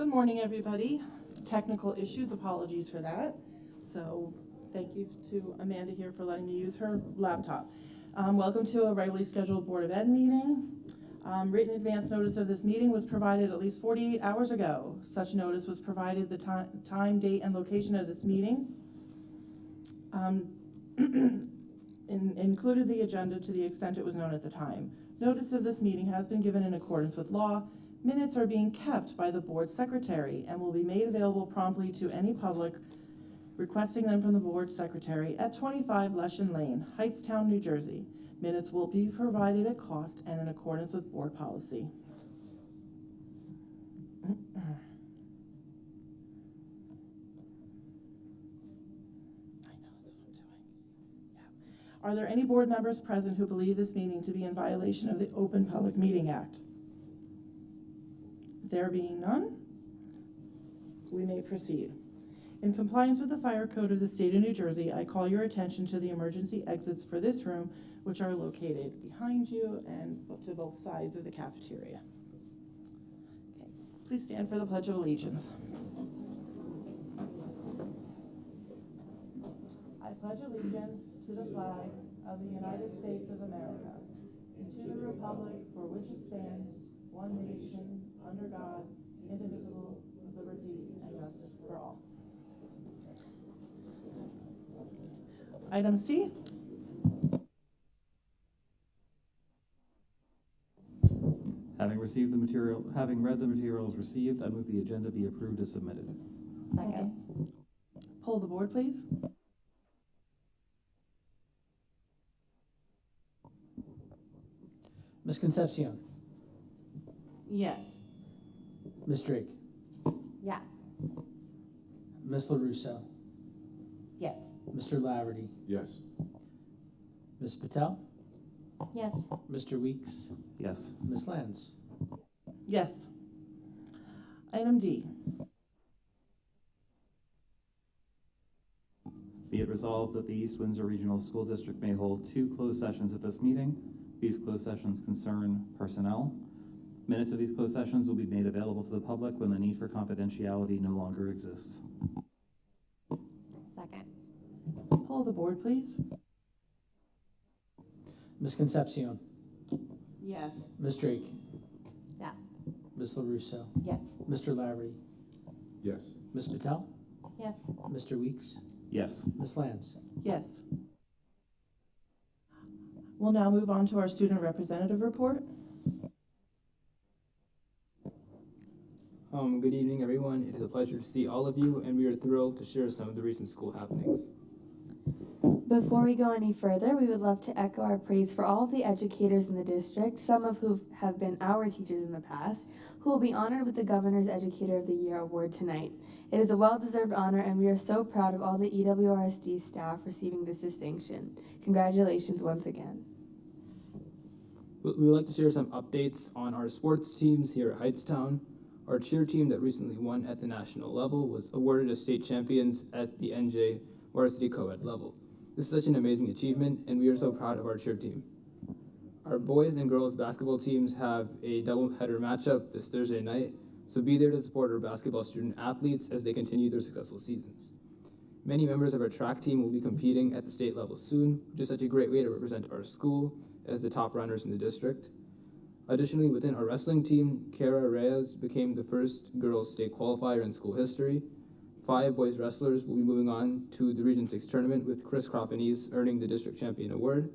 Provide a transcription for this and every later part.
Good morning, everybody. Technical issues, apologies for that. So thank you to Amanda here for letting me use her laptop. Welcome to a regularly scheduled Board of Ed meeting. Written advance notice of this meeting was provided at least 48 hours ago. Such notice was provided the time, date, and location of this meeting. Included the agenda to the extent it was known at the time. Notice of this meeting has been given in accordance with law. Minutes are being kept by the board secretary and will be made available promptly to any public requesting them from the board secretary at 25 Leshen Lane, Hightstown, New Jersey. Minutes will be provided at cost and in accordance with board policy. I know that's what I'm doing. Yeah. Are there any board members present who believe this meeting to be in violation of the Open Public Meeting Act? There being none, we may proceed. In compliance with the fire code of the state of New Jersey, I call your attention to the emergency exits for this room, which are located behind you and to both sides of the cafeteria. Okay. Please stand for the Pledge of Allegiance. I pledge allegiance to the flag of the United States of America and to the republic for which it stands, one nation, under God, indivisible, with liberty and justice for all. Item C. Having read the materials received, I move the agenda be approved as submitted. Second. Poll the board, please. Ms. Concepcion. Yes. Ms. Drake. Yes. Ms. LaRusso. Yes. Mr. Laverty. Yes. Ms. Patel. Yes. Mr. Weeks. Yes. Ms. Lands. Yes. Item D. Be it resolved that the East Windsor Regional School District may hold 2 closed sessions at this meeting. These closed sessions concern personnel. Minutes of these closed sessions will be made available to the public when the need for confidentiality no longer exists. Second. Poll the board, please. Ms. Concepcion. Yes. Ms. Drake. Yes. Ms. LaRusso. Yes. Mr. Laverty. Yes. Ms. Patel. Yes. Mr. Weeks. Yes. Ms. Lands. Yes. We'll now move on to our student representative report. Good evening, everyone. It is a pleasure to see all of you, and we are thrilled to share some of the recent school happenings. Before we go any further, we would love to echo our praise for all of the educators in the district, some of whom have been our teachers in the past, who will be honored with the Governor's Educator of the Year award tonight. It is a well-deserved honor, and we are so proud of all the EWRSD staff receiving this distinction. Congratulations once again. We would like to share some updates on our sports teams here at Hightstown. Our cheer team that recently won at the national level was awarded as state champions at the NJ varsity co-ed level. This is such an amazing achievement, and we are so proud of our cheer team. Our boys and girls basketball teams have a doubleheader matchup this Thursday night, so be there to support our basketball student athletes as they continue their successful seasons. Many members of our track team will be competing at the state level soon, which is such a great way to represent our school as the top runners in the district. Additionally, within our wrestling team, Kara Reyes became the first girls state qualifier in school history. 5 boys wrestlers will be moving on to the Region 6 tournament, with Chris Croppanese earning the district champion award.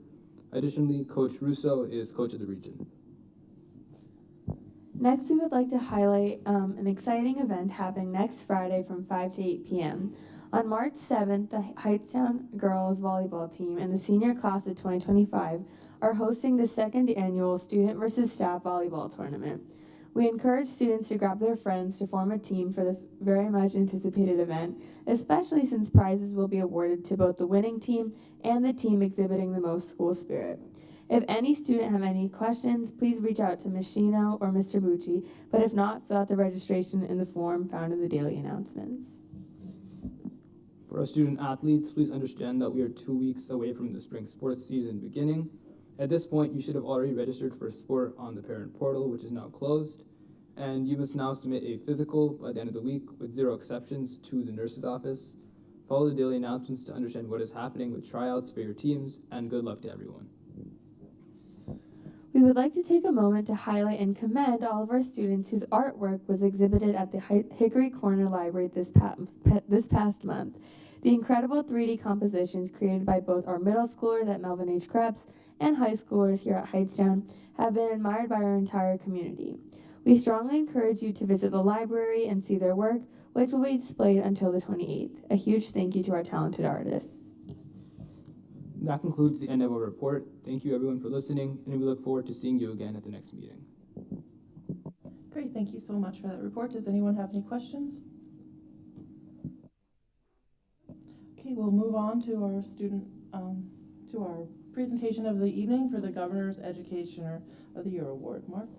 Additionally, Coach Russo is coach of the region. Next, we would like to highlight an exciting event happening next Friday from 5 to 8 p.m. On March 7th, the Hightstown girls volleyball team and the senior class of 2025 are hosting the 2nd annual Student versus Staff Volleyball Tournament. We encourage students to grab their friends to form a team for this very much anticipated event, especially since prizes will be awarded to both the winning team and the team exhibiting the most school spirit. If any student have any questions, please reach out to Ms. Shino or Mr. Bucci, but if not, fill out the registration in the form found in the daily announcements. For our student athletes, please understand that we are 2 weeks away from the spring sports season beginning. At this point, you should have already registered for sport on the parent portal, which is now closed. and you must now submit a physical by the end of the week with 0 exceptions to the nurse's office. Follow the daily announcements to understand what is happening with tryouts for your teams, and good luck to everyone. We would like to take a moment to highlight and commend all of our students whose artwork was exhibited at the Hickory Corner Library this past month. The incredible 3D compositions created by both our middle schoolers at Melvin H. Krebs and high schoolers here at Hightstown have been admired by our entire community. We strongly encourage you to visit the library and see their work, which will be displayed until the 28th. A huge thank you to our talented artists. That concludes the end of our report. Thank you everyone for listening, and we look forward to seeing you again at the next meeting. Great, thank you so much for that report. Does anyone have any questions? Okay, we'll move on to our to our presentation of the evening for the Governor's Educator of the Year Award. Mark?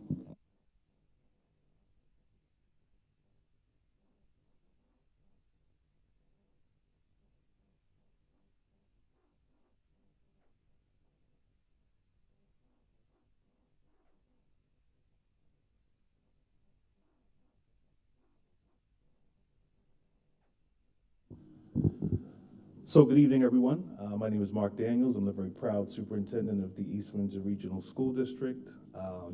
So good evening, everyone. My name is Mark Daniels. I'm the very proud superintendent of the East Windsor Regional School District.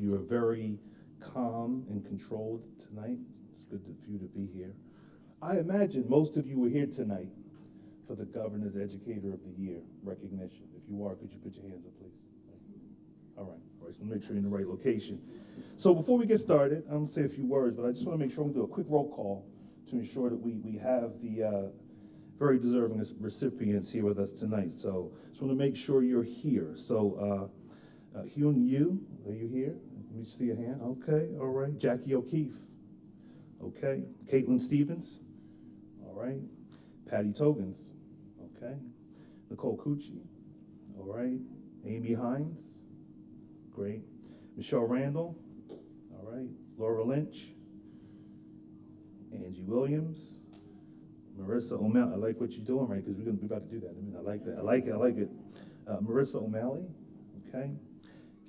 You are very calm and controlled tonight. It's good for you to be here. I imagine most of you were here tonight for the Governor's Educator of the Year recognition. If you are, could you put your hands up, please? All right, so make sure you're in the right location. So before we get started, I'm gonna say a few words, but I just wanna make sure I'm gonna do a quick roll call to ensure that we have the very deserving recipients here with us tonight. So just want to make sure you're here. So Hyun Yu, are you here? Let me see a hand. Okay, all right. Jackie O'Keefe. Okay. Caitlin Stevens. All right. Patty Togans. Okay. Nicole Cucci. All right. Amy Hines. Great. Michelle Randall. All right. Laura Lynch. Angie Williams. Marissa O'Malley, I like what you're doing, right? Because we're about to do that. I mean, I like that. I like it. Marissa O'Malley, okay.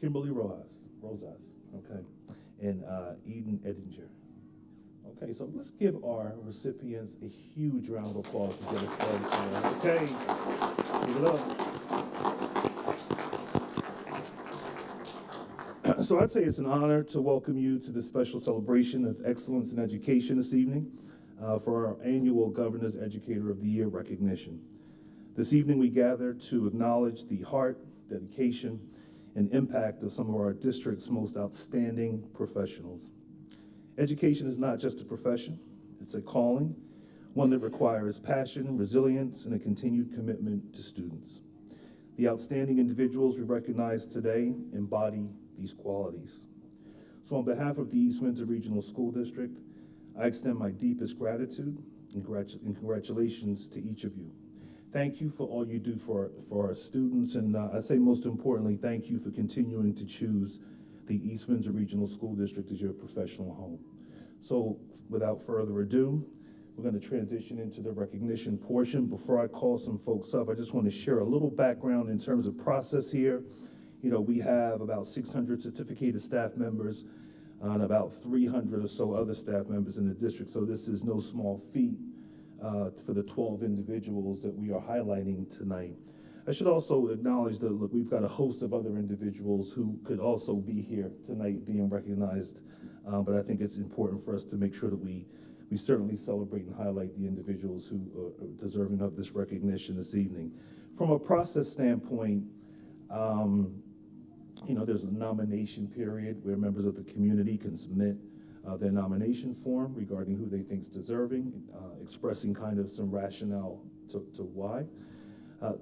Kimberly Rosas, okay. And Eden Edinger. Okay, so let's give our recipients a huge round of applause to get us started. Okay, give it up. So I'd say it's an honor to welcome you to this special celebration of excellence in education this evening. For our annual Governor's Educator of the Year recognition. This evening we gather to acknowledge the heart, dedication, and impact of some of our district's most outstanding professionals. Education is not just a profession, it's a calling, one that requires passion, resilience, and a continued commitment to students. The outstanding individuals we recognize today embody these qualities. So on behalf of the East Windsor Regional School District, I extend my deepest gratitude and congratulations to each of you. Thank you for all you do for our students, and I'd say most importantly, thank you for continuing to choose the East Windsor Regional School District as your professional home. So without further ado, we're going to transition into the recognition portion. Before I call some folks up, I just want to share a little background in terms of process here. You know, we have about 600 certificated staff members and about 300 or so other staff members in the district. So this is no small feat for the 12 individuals that we are highlighting tonight. I should also acknowledge that, look, we've got a host of other individuals who could also be here tonight being recognized, but I think it's important for us to make sure that we certainly celebrate and highlight the individuals who are deserving of this recognition this evening. From a process standpoint, you know, there's a nomination period where members of the community can submit their nomination form regarding who they think is deserving, expressing kind of some rationale to why.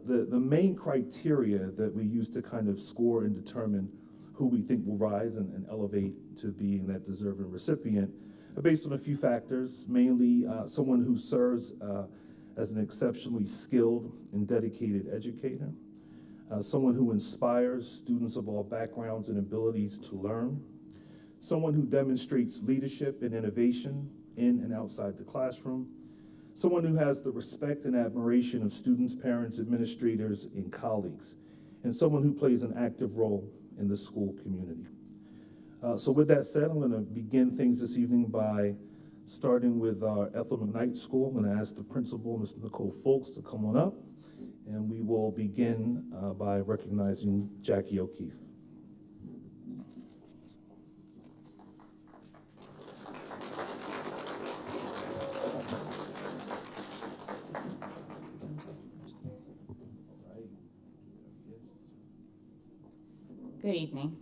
The main criteria that we use to kind of score and determine who we think will rise and elevate to being that deserving recipient are based on a few factors, mainly someone who serves as an exceptionally skilled and dedicated educator, someone who inspires students of all backgrounds and abilities to learn, someone who demonstrates leadership and innovation in and outside the classroom, someone who has the respect and admiration of students, parents, administrators, and colleagues, and someone who plays an active role in the school community. So with that said, I'm going to begin things this evening by starting with our Ethel McKnight School. I'm going to ask the principal, Ms. Nicole Folks, to come on up, and we will begin by recognizing Jackie O'Keefe. Good evening.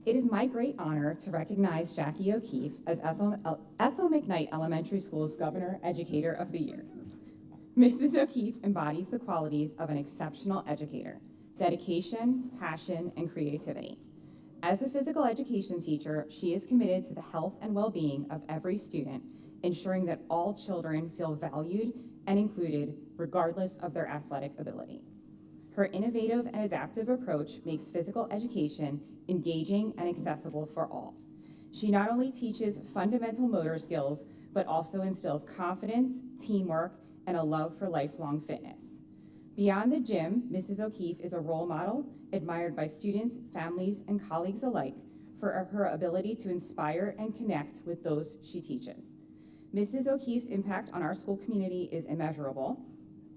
It is my great honor to recognize Jackie O'Keefe as Ethel McKnight Elementary School's Governor Educator of the Year. Mrs. O'Keefe embodies the qualities of an exceptional educator: dedication, passion, and creativity. As a physical education teacher, she is committed to the health and well-being of every student, ensuring that all children feel valued and included regardless of their athletic ability. Her innovative and adaptive approach makes physical education engaging and accessible for all. She not only teaches fundamental motor skills, but also instills confidence, teamwork, and a love for lifelong fitness. Beyond the gym, Mrs. O'Keefe is a role model admired by students, families, and colleagues alike for her ability to inspire and connect with those she teaches. Mrs. O'Keefe's impact on our school community is immeasurable,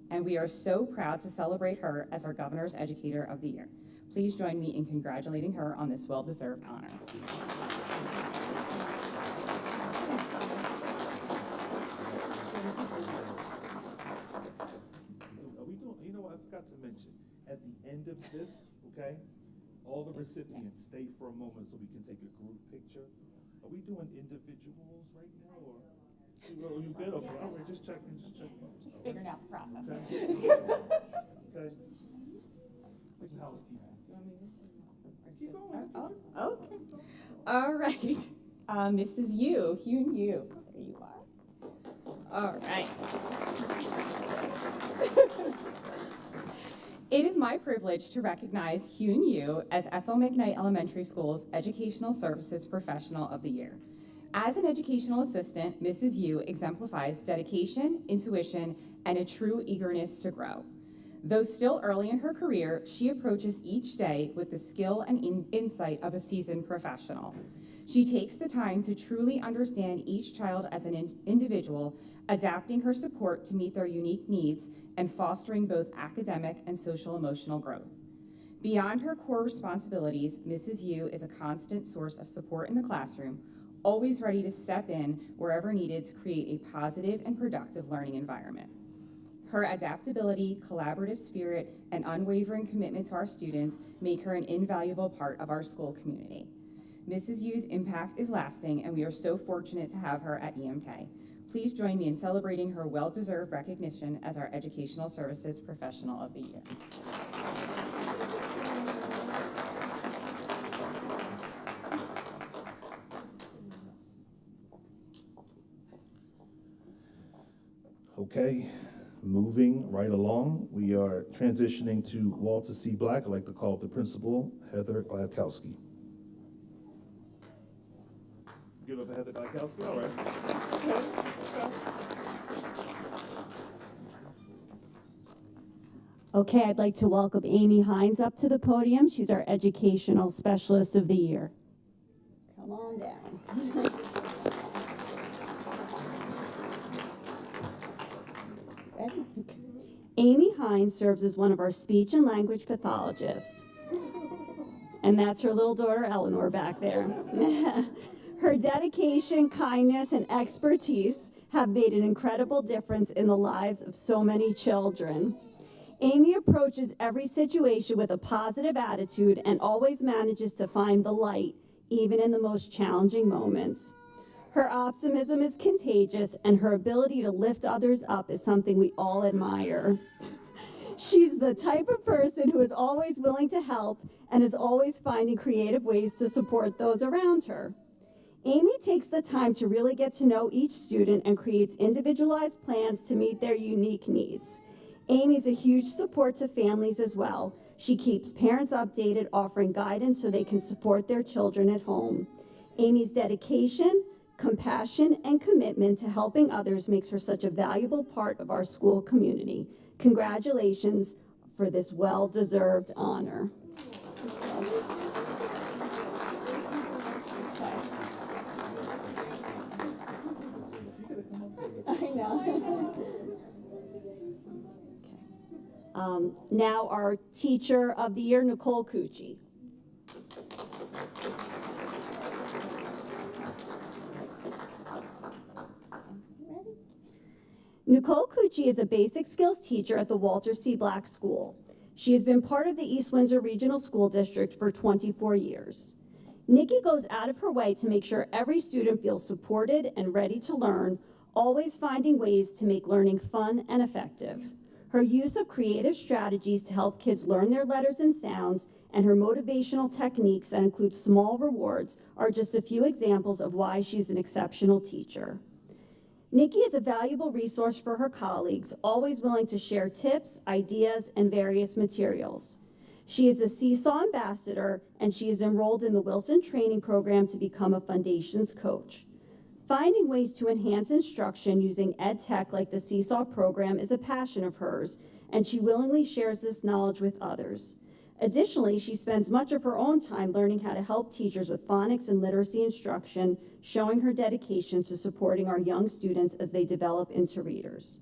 and we are so proud to celebrate her as our Governor's Educator of the Year. Please join me in congratulating her on this well-deserved honor. You know what I forgot to mention? At the end of this, okay, all the recipients stay for a moment so we can take a group picture. Are we doing individuals right now, or? Oh, you good? Okay, all right, just checking. Just figuring out the process. Okay. What's housekeeping? Keep going. Oh, okay. All right. Mrs. Yu, Hyun Yu. There you are. All right. It is my privilege to recognize Hyun Yu as Ethel McKnight Elementary School's Educational Services Professional of the Year. As an educational assistant, Mrs. Yu exemplifies dedication, intuition, and a true eagerness to grow. Though still early in her career, she approaches each day with the skill and insight of a seasoned professional. She takes the time to truly understand each child as an individual, adapting her support to meet their unique needs and fostering both academic and social-emotional growth. Beyond her core responsibilities, Mrs. Yu is a constant source of support in the classroom, always ready to step in wherever needed to create a positive and productive learning environment. Her adaptability, collaborative spirit, and unwavering commitment to our students make her an invaluable part of our school community. Mrs. Yu's impact is lasting, and we are so fortunate to have her at EMK. Please join me in celebrating her well-deserved recognition as our Educational Services Professional of the Year. Okay, moving right along, we are transitioning to Walter C. Black. I'd like to call up the principal, Heather Gladkowski. Give up Heather Gladkowski, all right. Okay, I'd like to welcome Amy Hines up to the podium. She's our Educational Specialist of the Year. Come on down. Amy Hines serves as one of our speech and language pathologists. And that's her little daughter, Eleanor, back there. Her dedication, kindness, and expertise have made an incredible difference in the lives of so many children. Amy approaches every situation with a positive attitude and always manages to find the light, even in the most challenging moments. Her optimism is contagious, and her ability to lift others up is something we all admire. She's the type of person who is always willing to help and is always finding creative ways to support those around her. Amy takes the time to really get to know each student and creates individualized plans to meet their unique needs. Amy's a huge support to families as well. She keeps parents updated, offering guidance so they can support their children at home. Amy's dedication, compassion, and commitment to helping others makes her such a valuable part of our school community. Congratulations for this well-deserved honor. Now our Teacher of the Year, Nicole Cucci. Nicole Cucci is a basic skills teacher at the Walter C. Black School. She has been part of the East Windsor Regional School District for 24 years. Nikki goes out of her way to make sure every student feels supported and ready to learn, always finding ways to make learning fun and effective. Her use of creative strategies to help kids learn their letters and sounds, and her motivational techniques that include small rewards are just a few examples of why she's an exceptional teacher. Nikki is a valuable resource for her colleagues, always willing to share tips, ideas, and various materials. She is a Seesaw ambassador, and she is enrolled in the Wilson Training Program to become a Foundations coach. Finding ways to enhance instruction using ed tech like the Seesaw program is a passion of hers, and she willingly shares this knowledge with others. Additionally, she spends much of her own time learning how to help teachers with phonics and literacy instruction, showing her dedication to supporting our young students as they develop into readers.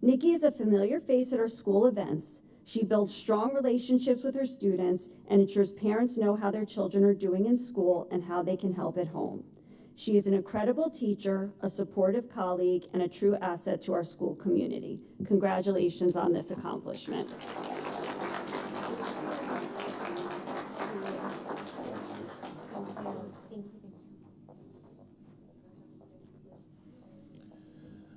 Nikki is a familiar face at our school events. She builds strong relationships with her students and ensures parents know how their children are doing in school and how they can help at home. She is an incredible teacher, a supportive colleague, and a true asset to our school community. Congratulations on this accomplishment.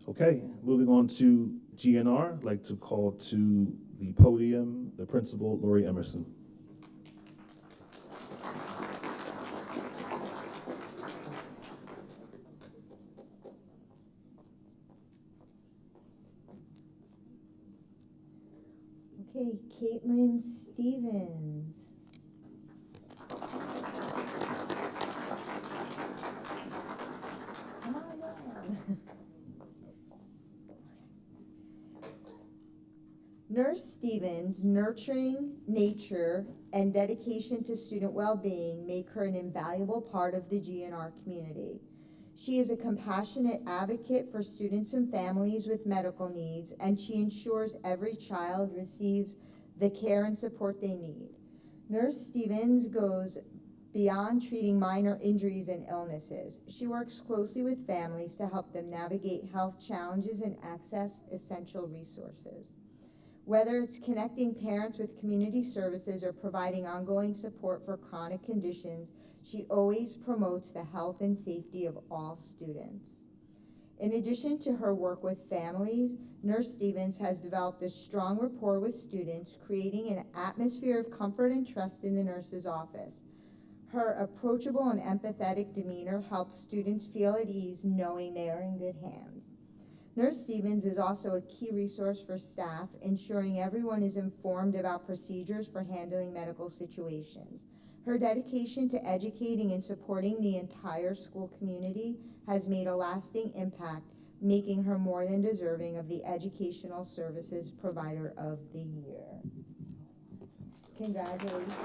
Okay, moving on to GNR, I'd like to call to the podium the principal, Lori Emerson. Okay, Caitlin Stevens. Come on down. Nurse Stevens' nurturing nature and dedication to student well-being make her an invaluable part of the GNR community. She is a compassionate advocate for students and families with medical needs, and she ensures every child receives the care and support they need. Nurse Stevens goes beyond treating minor injuries and illnesses. She works closely with families to help them navigate health challenges and access essential resources. Whether it's connecting parents with community services or providing ongoing support for chronic conditions, she always promotes the health and safety of all students. In addition to her work with families, Nurse Stevens has developed a strong rapport with students, creating an atmosphere of comfort and trust in the nurse's office. Her approachable and empathetic demeanor helps students feel at ease knowing they are in good hands. Nurse Stevens is also a key resource for staff, ensuring everyone is informed about procedures for handling medical situations. Her dedication to educating and supporting the entire school community has made a lasting impact, making her more than deserving of the Educational Services Provider of the Year. Congratulations.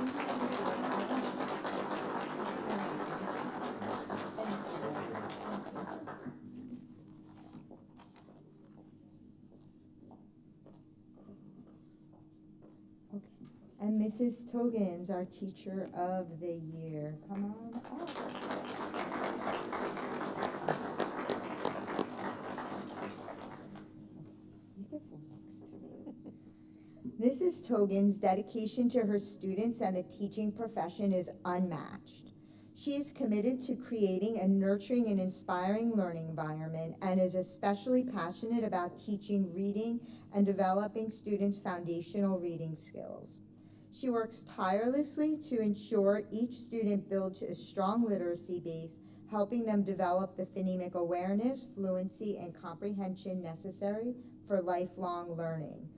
And Mrs. Togans, our Teacher of the Year. Come on up. You can sit next to me. Mrs. Togans' dedication to her students and the teaching profession is unmatched. She is committed to creating a nurturing and inspiring learning environment and is especially passionate about teaching reading and developing students' foundational reading skills. She works tirelessly to ensure each student builds a strong literacy base, helping them develop the phonemic awareness, fluency, and comprehension necessary for lifelong learning.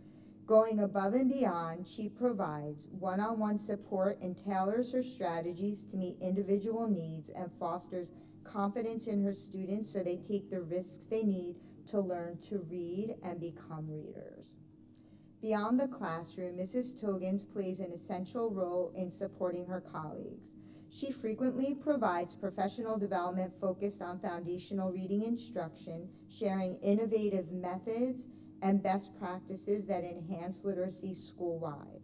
Going above and beyond, she provides one-on-one support and tailors her strategies to meet individual needs and fosters confidence in her students so they take the risks they need to learn to read and become readers. Beyond the classroom, Mrs. Togans plays an essential role in supporting her colleagues. She frequently provides professional development focused on foundational reading instruction, sharing innovative methods and best practices that enhance literacy school-wide.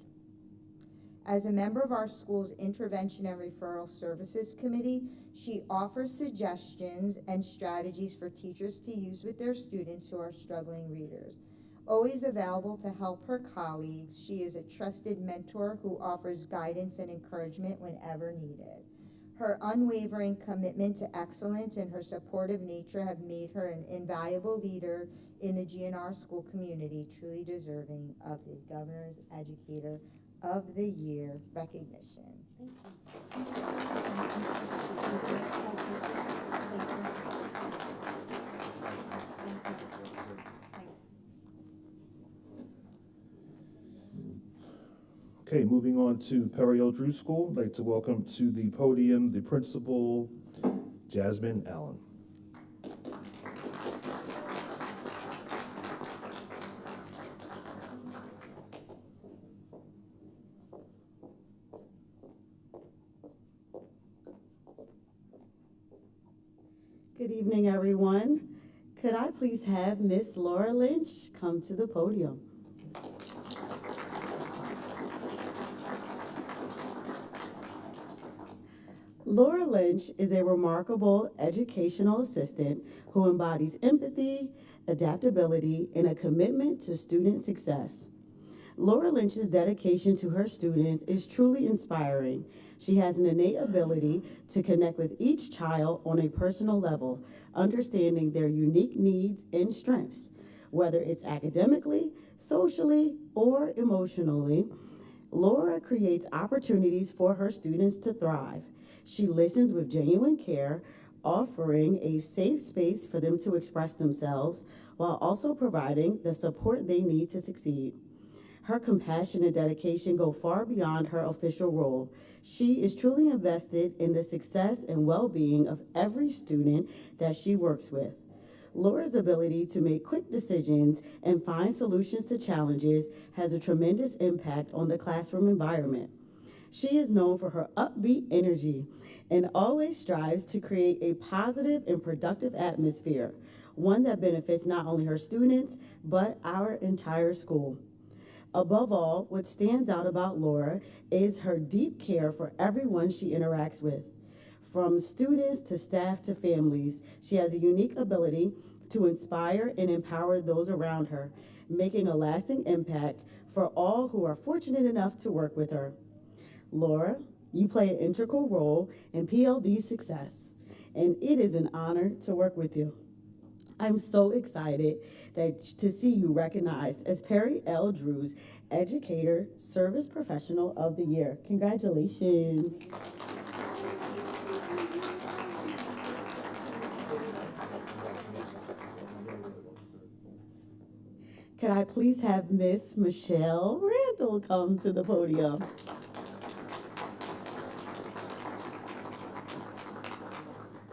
As a member of our school's Intervention and Referral Services Committee, she offers suggestions and strategies for teachers to use with their students who are struggling readers. Always available to help her colleagues, she is a trusted mentor who offers guidance and encouragement whenever needed. Her unwavering commitment to excellence and her supportive nature have made her an invaluable leader in the GNR school community, truly deserving of the Governor's Educator of the Year recognition. Okay, moving on to Perry L. Drew School. I'd like to welcome to the podium the principal, Jasmine Allen. Good evening, everyone. Could I please have Miss Laura Lynch come to the podium? Laura Lynch is a remarkable educational assistant who embodies empathy, adaptability, and a commitment to student success. Laura Lynch's dedication to her students is truly inspiring. She has an innate ability to connect with each child on a personal level, understanding their unique needs and strengths, whether it's academically, socially, or emotionally. Laura creates opportunities for her students to thrive. She listens with genuine care, offering a safe space for them to express themselves while also providing the support they need to succeed. Her compassion and dedication go far beyond her official role. She is truly invested in the success and well-being of every student that she works with. Laura's ability to make quick decisions and find solutions to challenges has a tremendous impact on the classroom environment. She is known for her upbeat energy and always strives to create a positive and productive atmosphere, one that benefits not only her students, but our entire school. Above all, what stands out about Laura is her deep care for everyone she interacts with. From students to staff to families, she has a unique ability to inspire and empower those around her, making a lasting impact for all who are fortunate enough to work with her. Laura, you play an integral role in PLD's success, and it is an honor to work with you. I'm so excited to see you recognized as Perry L. Drew's Educator Service Professional of the Year. Congratulations. Could I please have Miss Michelle Randall come to the podium?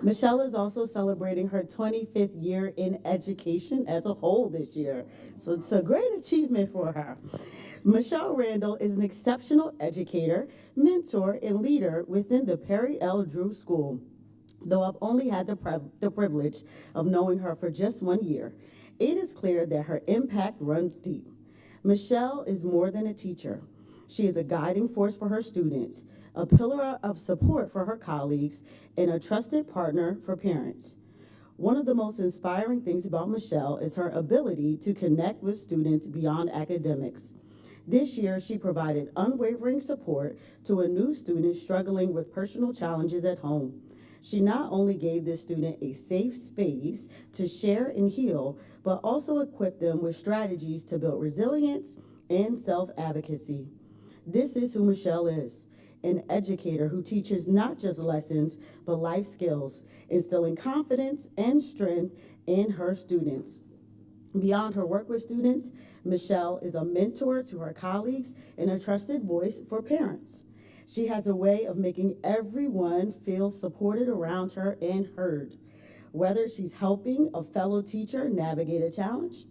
Michelle is also celebrating her 25th year in education as a whole this year, so it's a great achievement for her. Michelle Randall is an exceptional educator, mentor, and leader within the Perry L. Drew School. Though I've only had the privilege of knowing her for just 1 year, it is clear that her impact runs deep. Michelle is more than a teacher. She is a guiding force for her students, a pillar of support for her colleagues, and a trusted partner for parents. One of the most inspiring things about Michelle is her ability to connect with students beyond academics. This year, she provided unwavering support to a new student struggling with personal challenges at home. She not only gave this student a safe space to share and heal, but also equipped them with strategies to build resilience and self-advocacy. This is who Michelle is, an educator who teaches not just lessons, but life skills, instilling confidence and strength in her students. Beyond her work with students, Michelle is a mentor to her colleagues and a trusted voice for parents. She has a way of making everyone feel supported around her and heard. Whether she's helping a fellow teacher navigate a challenge,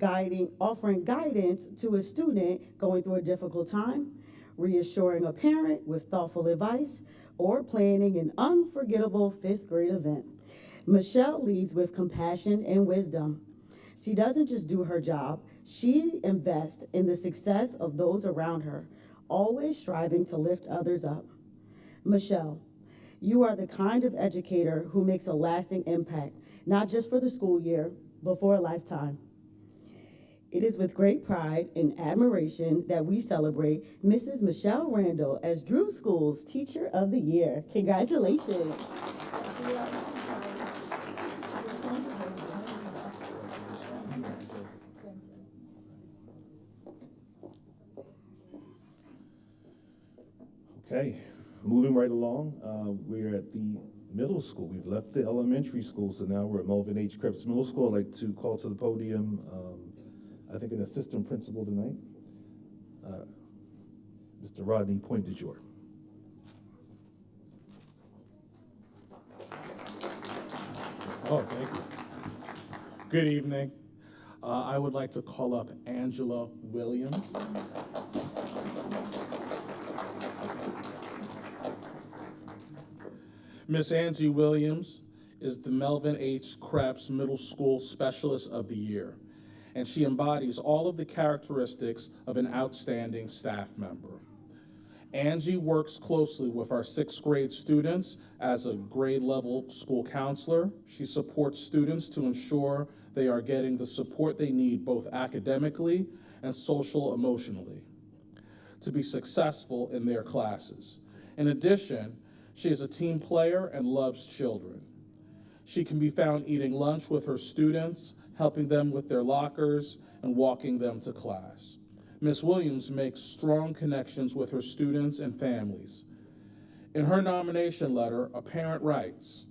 offering guidance to a student going through a difficult time, reassuring a parent with thoughtful advice, or planning an unforgettable 5th grade event, Michelle leads with compassion and wisdom. She doesn't just do her job, she invests in the success of those around her, always striving to lift others up. Michelle, you are the kind of educator who makes a lasting impact, not just for the school year, but for a lifetime. It is with great pride and admiration that we celebrate Mrs. Michelle Randall as Drew School's Teacher of the Year. Congratulations. Okay, moving right along, we're at the middle school. We've left the elementary school, so now we're at Melvin H. Krebs Middle School. I'd like to call to the podium, I think, an assistant principal tonight, Mr. Rodney Pointe-de-Jour. Oh, thank you. Good evening. I would like to call up Angela Williams. Miss Angie Williams is the Melvin H. Krebs Middle School Specialist of the Year, and she embodies all of the characteristics of an outstanding staff member. Angie works closely with our sixth grade students as a grade level school counselor. She supports students to ensure they are getting the support they need both academically and social emotionally to be successful in their classes. In addition, she is a team player and loves children. She can be found eating lunch with her students, helping them with their lockers, and walking them to class. Ms. Williams makes strong connections with her students and families. In her nomination letter, a parent writes,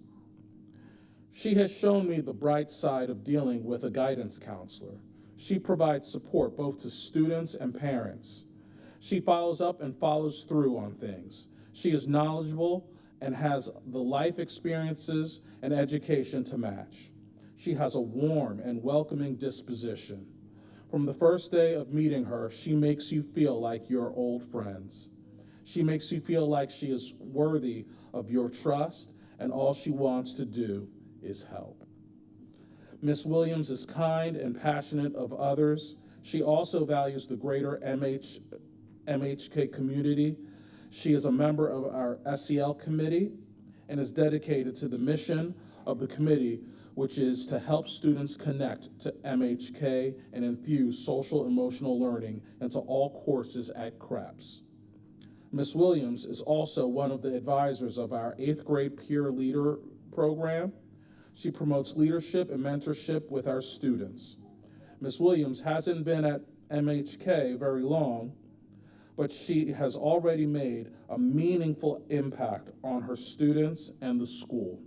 "She has shown me the bright side of dealing with a guidance counselor. She provides support both to students and parents. She follows up and follows through on things. She is knowledgeable and has the life experiences and education to match. She has a warm and welcoming disposition. From the first day of meeting her, she makes you feel like you're old friends. She makes you feel like she is worthy of your trust, and all she wants to do is help." Ms. Williams is kind and passionate of others. She also values the greater MHK community. She is a member of our SEL committee and is dedicated to the mission of the committee, which is to help students connect to MHK and infuse social emotional learning into all courses at Krebs. Ms. Williams is also one of the advisors of our 8th grade peer leader program. She promotes leadership and mentorship with our students. Ms. Williams hasn't been at MHK very long, but she has already made a meaningful impact on her students and the school.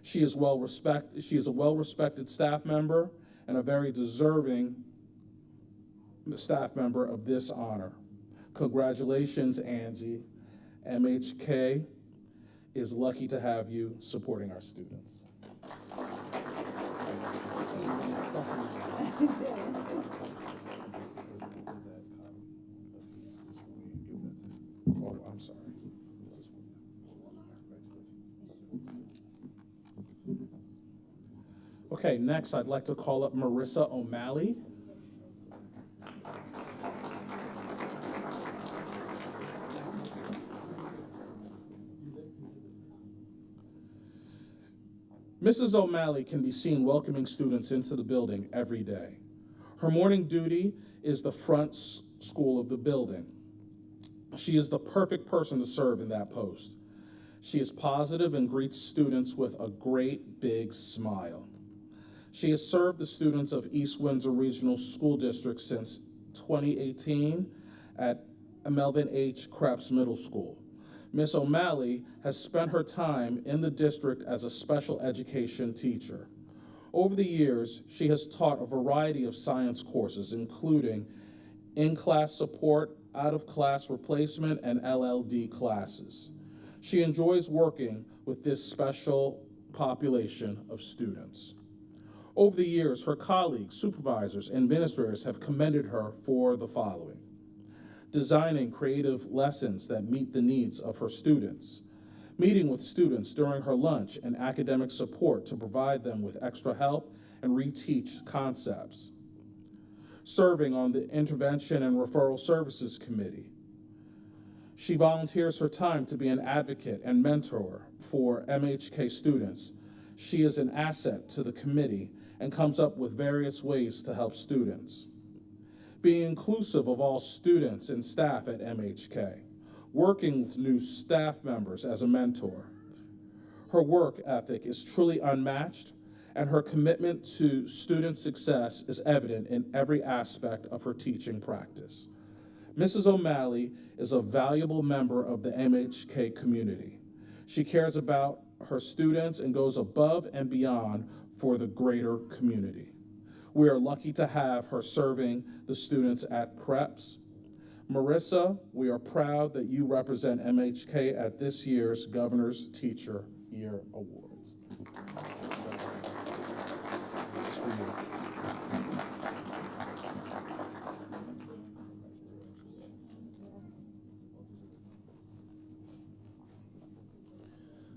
She is a well-respected staff member and a very deserving staff member of this honor. Congratulations, Angie. MHK is lucky to have you supporting our students. Oh, I'm sorry. Okay, next I'd like to call up Marissa O'Malley. Mrs. O'Malley can be seen welcoming students into the building every day. Her morning duty is the front school of the building. She is the perfect person to serve in that post. She is positive and greets students with a great big smile. She has served the students of East Windsor Regional School District since 2018 at Melvin H. Krebs Middle School. Ms. O'Malley has spent her time in the district as a special education teacher. Over the years, she has taught a variety of science courses, including in-class support, out-of-class replacement, and LLD classes. She enjoys working with this special population of students. Over the years, her colleagues, supervisors, and administrators have commended her for the following: designing creative lessons that meet the needs of her students, meeting with students during her lunch and academic support to provide them with extra help and reteach concepts. Serving on the Intervention and Referral Services Committee. She volunteers her time to be an advocate and mentor for MHK students. She is an asset to the committee and comes up with various ways to help students. Being inclusive of all students and staff at MHK. Working with new staff members as a mentor. Her work ethic is truly unmatched, and her commitment to student success is evident in every aspect of her teaching practice. Mrs. O'Malley is a valuable member of the MHK community. She cares about her students and goes above and beyond for the greater community. We are lucky to have her serving the students at CREPS. Marissa, we are proud that you represent MHK at this year's Governor's Teacher Year Awards. This is for you.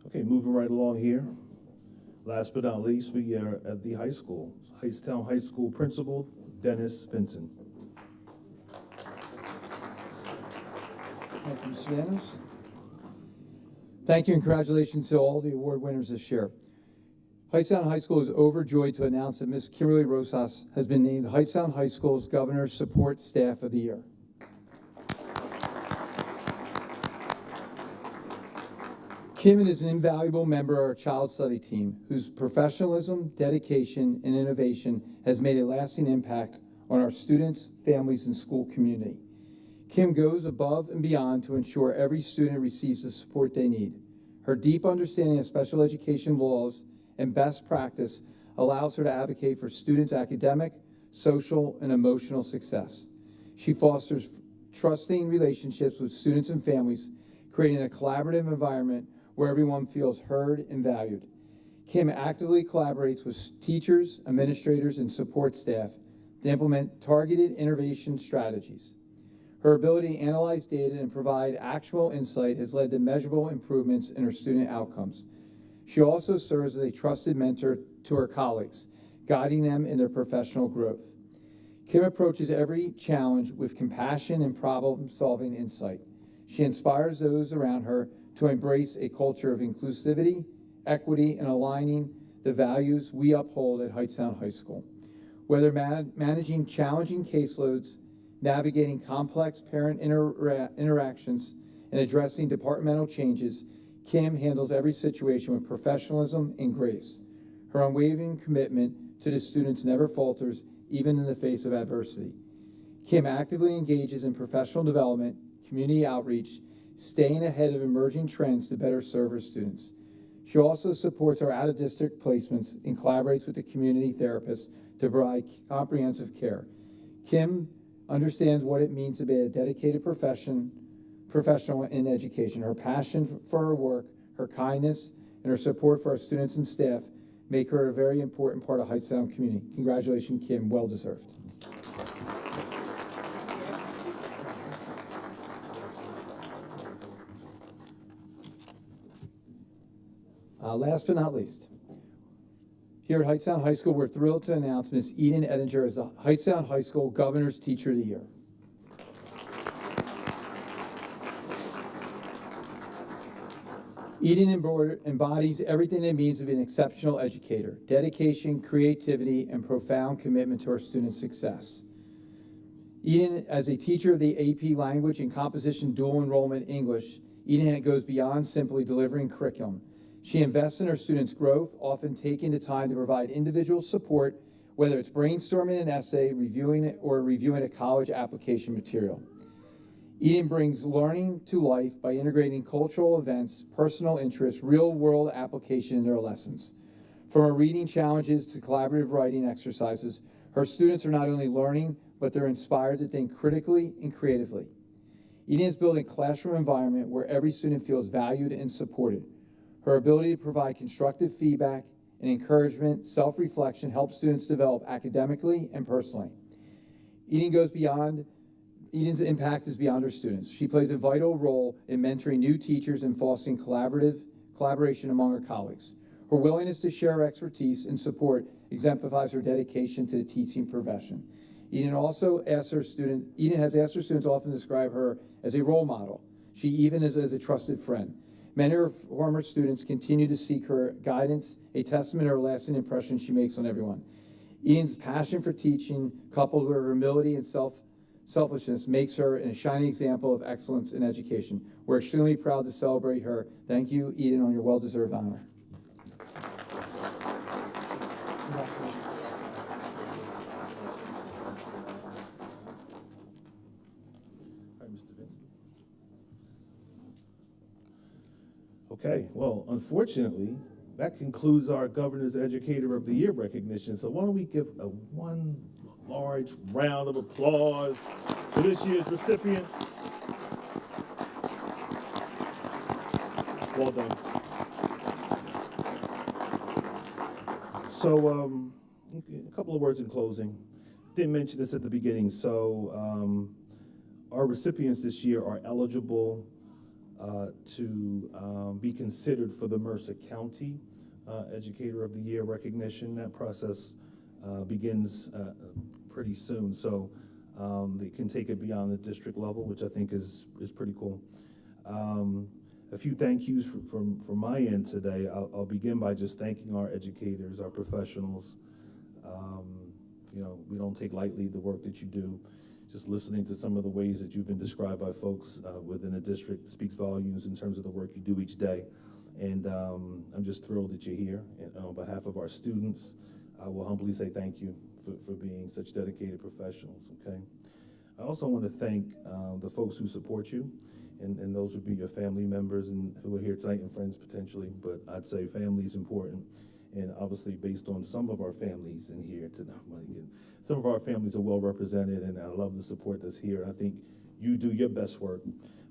Okay, moving right along here. Last but not least, we are at the high school. Hightstown High School Principal, Dennis Vinson. Thank you, Mr. Manos. Thank you and congratulations to all the award winners this year. Hightstown High School is overjoyed to announce that Ms. Kimberly Rosas has been named Hightstown High School's Governor's Support Staff of the Year. Kim is an invaluable member of our child study team, whose professionalism, dedication, and innovation has made a lasting impact on our students, families, and school community. Kim goes above and beyond to ensure every student receives the support they need. Her deep understanding of special education laws and best practice allows her to advocate for students' academic, social, and emotional success. She fosters trusting relationships with students and families, creating a collaborative environment where everyone feels heard and valued. Kim actively collaborates with teachers, administrators, and support staff to implement targeted innovation strategies. Her ability to analyze data and provide actual insight has led to measurable improvements in her student outcomes. She also serves as a trusted mentor to her colleagues, guiding them in their professional growth. Kim approaches every challenge with compassion and problem-solving insight. She inspires those around her to embrace a culture of inclusivity, equity, and aligning the values we uphold at Hightstown High School. Whether managing challenging caseloads, navigating complex parent interactions, and addressing departmental changes, Kim handles every situation with professionalism and grace. Her unwavering commitment to the students never falters, even in the face of adversity. Kim actively engages in professional development, community outreach, staying ahead of emerging trends to better serve her students. She also supports our out-of-district placements and collaborates with the community therapists to provide comprehensive care. Kim understands what it means to be a dedicated professional in education. Her passion for her work, her kindness, and her support for our students and staff make her a very important part of Hightstown community. Congratulations, Kim, well deserved. Last but not least, here at Hightstown High School, we're thrilled to announce Ms. Eden Edinger as the Hightstown High School Governor's Teacher of the Year. Eden embodies everything it means to be an exceptional educator: dedication, creativity, and profound commitment to our students' success. Eden, as a teacher of the AP Language and Composition Dual Enrollment English, Eden goes beyond simply delivering curriculum. She invests in her students' growth, often taking the time to provide individual support, whether it's brainstorming an essay, reviewing a college application material. Eden brings learning to life by integrating cultural events, personal interests, real-world application in their lessons. From her reading challenges to collaborative writing exercises, her students are not only learning, but they're inspired to think critically and creatively. Eden is building a classroom environment where every student feels valued and supported. Her ability to provide constructive feedback and encouragement, self-reflection helps students develop academically and personally. Eden's impact is beyond her students. She plays a vital role in mentoring new teachers and fostering collaboration among her colleagues. Her willingness to share her expertise and support exemplifies her dedication to the teaching profession. Eden has asked her students to often describe her as a role model. She even is as a trusted friend. Many of her former students continue to seek her guidance, a testament to her lasting impression she makes on everyone. Eden's passion for teaching, coupled with her humility and selflessness, makes her a shining example of excellence in education. We're extremely proud to celebrate her. Thank you, Eden, on your well-deserved honor. All right, Mr. Vincent. Okay, well, unfortunately, that concludes our Governor's Educator of the Year recognition. So why don't we give one large round of applause for this year's recipients. Well done. So, a couple of words in closing. Didn't mention this at the beginning. So, our recipients this year are eligible to be considered for the Mercer County Educator of the Year recognition. That process begins pretty soon, so they can take it beyond the district level, which I think is pretty cool. A few thank yous from my end today. I'll begin by just thanking our educators, our professionals. You know, we don't take lightly the work that you do. Just listening to some of the ways that you've been described by folks within the district speaks volumes in terms of the work you do each day. And I'm just thrilled that you're here. And on behalf of our students, I will humbly say thank you for being such dedicated professionals, okay? I also want to thank the folks who support you, and those would be your family members and who are here tonight and friends potentially, but I'd say family is important. And obviously, based on some of our families in here tonight, some of our families are well represented, and I love the support that's here. I think you do your best work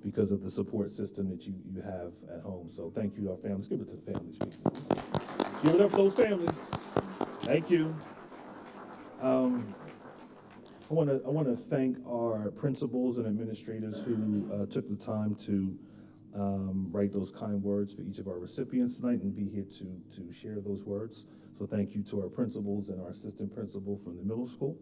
because of the support system that you have at home. So thank you to our families. Give it to the families, people. Give it up for those families. Thank you. I want to thank our principals and administrators who took the time to write those kind words for each of our recipients tonight and be here to share those words. So thank you to our principals and our assistant principal from the middle school.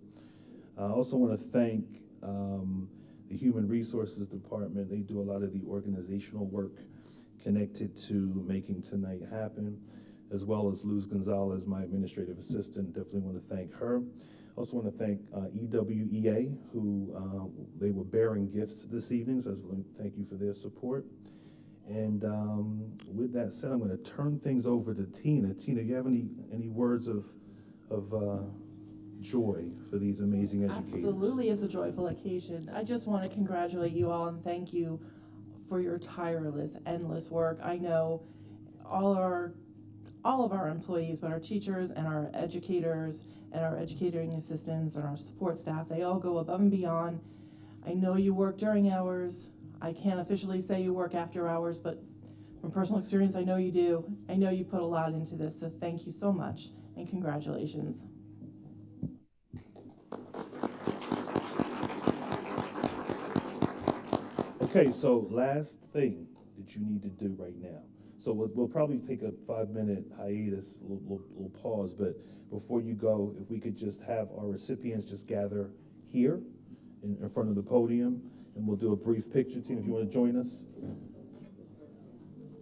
I also want to thank the Human Resources Department. They do a lot of the organizational work connected to making tonight happen, as well as Luz Gonzalez, my administrative assistant. Definitely want to thank her. Also want to thank EWEA, who they were bearing gifts this evening, so I just want to thank you for their support. And with that said, I'm going to turn things over to Tina. Tina, do you have any words of joy for these amazing educators? Absolutely, it's a joyful occasion. I just want to congratulate you all and thank you for your tireless, endless work. I know all of our employees, but our teachers and our educators and our educating assistants and our support staff, they all go above and beyond. I know you work during hours. I can't officially say you work after hours, but from personal experience, I know you do. I know you put a lot into this, so thank you so much and congratulations. Okay, so last thing that you need to do right now. So we'll probably take a 5-minute hiatus, a little pause, but before you go, if we could just have our recipients just gather here in front of the podium, and we'll do a brief picture. Tina, if you want to join us.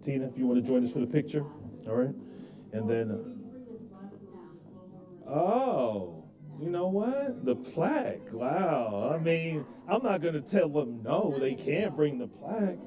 Tina, if you want to join us for the picture, all right? And then, oh, you know what? The plaque, wow. I mean, I'm not going to tell them no, they can't bring the plaque.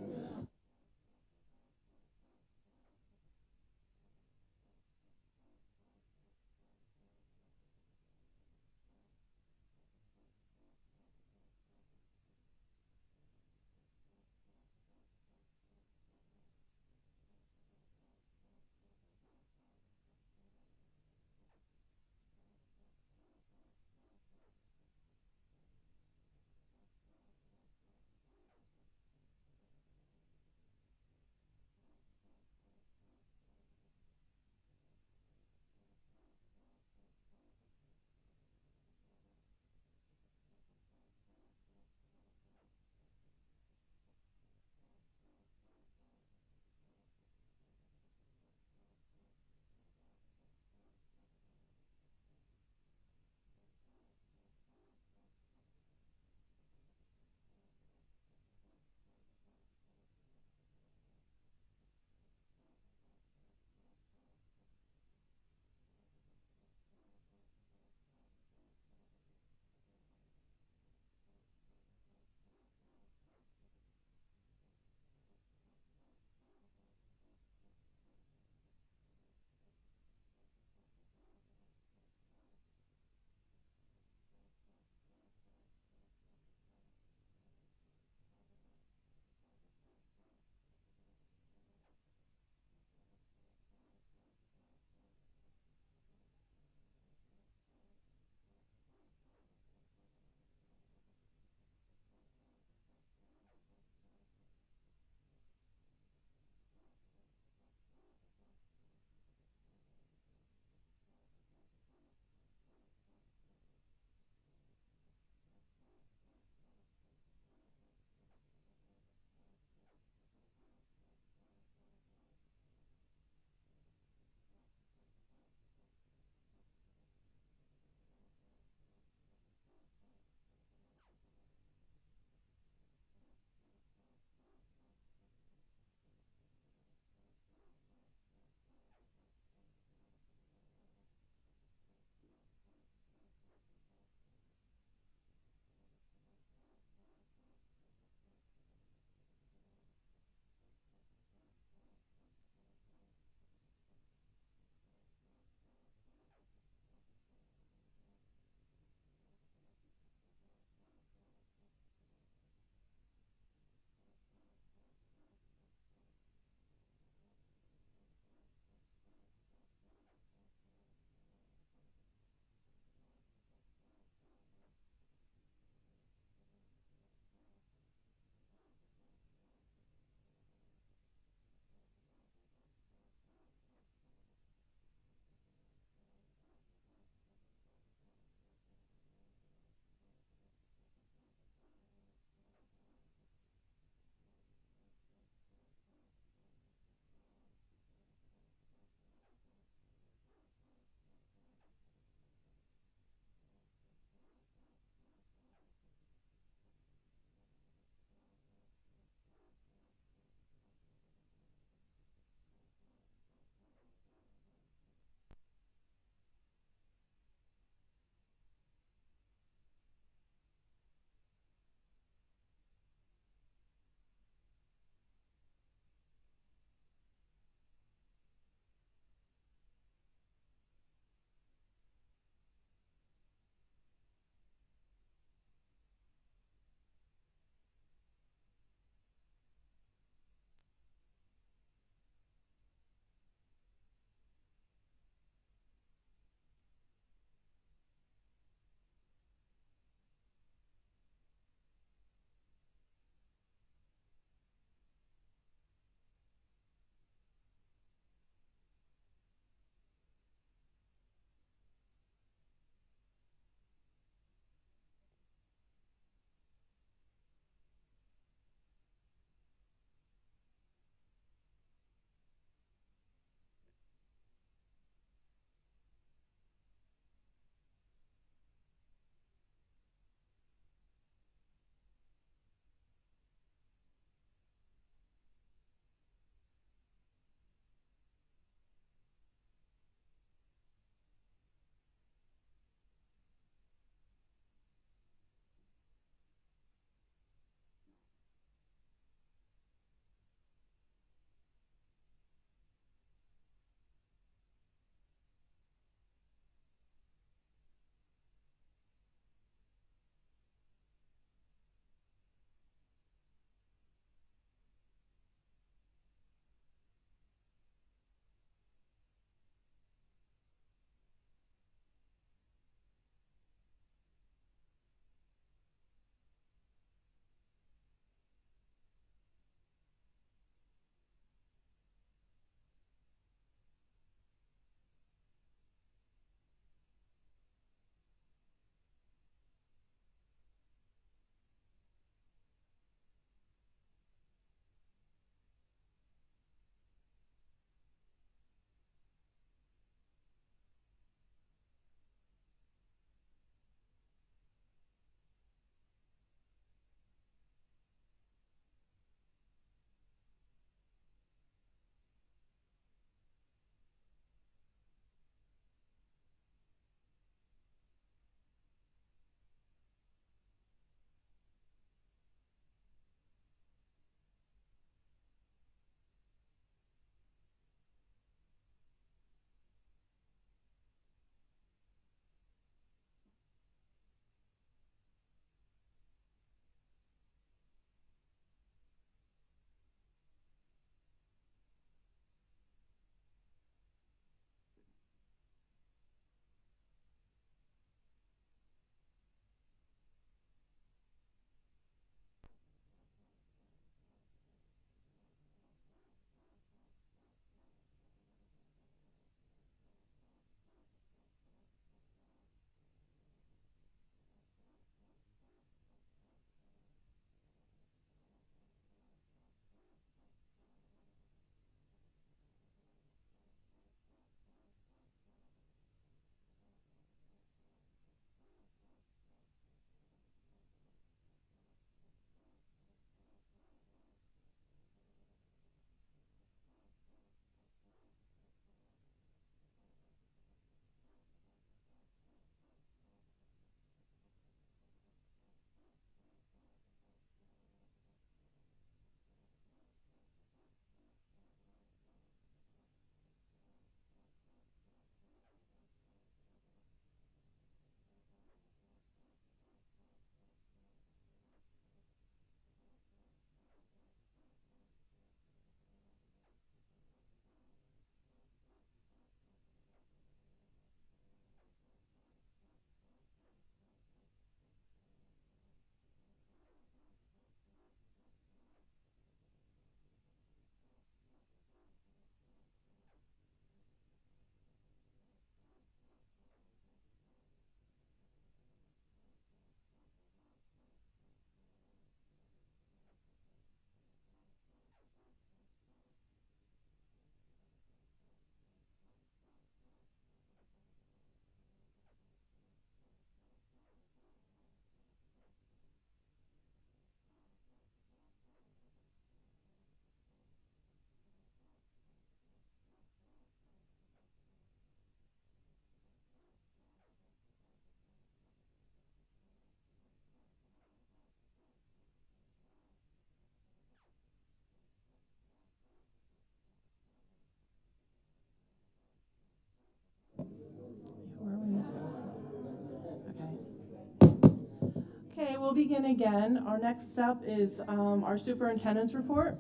Okay, we'll begin again. Our next step is our superintendent's report.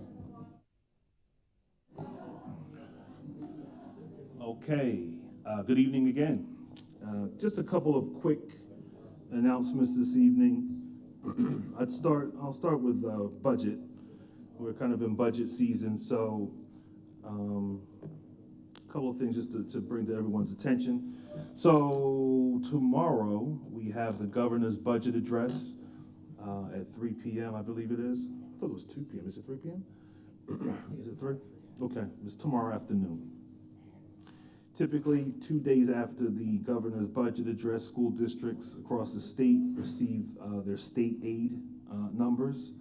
Okay, good evening again. Just a couple of quick announcements this evening. I'll start with budget. We're kind of in budget season, so a couple of things just to bring to everyone's attention. So tomorrow we have the governor's budget address at 3 p.m. I believe it is. I thought it was 2 p.m. Is it 3 p.m.? Is it 3? Okay, it's tomorrow afternoon. Typically, 2 days after the governor's budget address, school districts across the state receive their state aid numbers.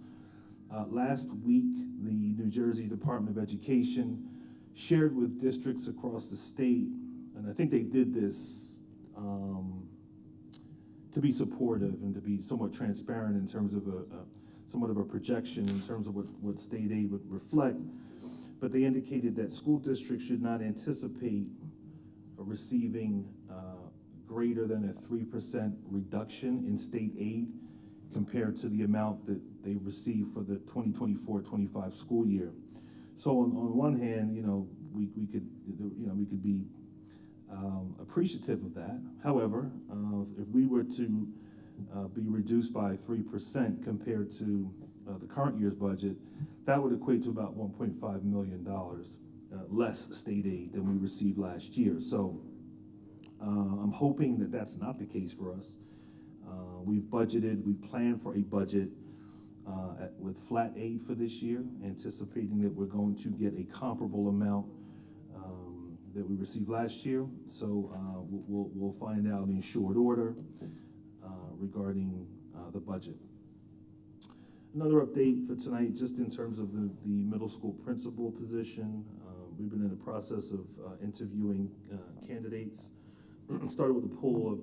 Last week, the New Jersey Department of Education shared with districts across the state, and I think they did this to be supportive and to be somewhat transparent in terms of somewhat of a projection in terms of what state aid would reflect. But they indicated that school districts should not anticipate receiving greater than a 3% reduction in state aid compared to the amount that they received for the 2024-25 school year. So on one hand, we could be appreciative of that. However, if we were to be reduced by 3% compared to the current year's budget, that would equate to about $1.5 million less state aid than we received last year. So I'm hoping that that's not the case for us. We've planned for a budget with flat aid for this year, anticipating that we're going to get a comparable amount that we received last year. So we'll find out in short order regarding the budget. Another update for tonight, just in terms of the middle school principal position. We've been in the process of interviewing candidates. Started with a pool of,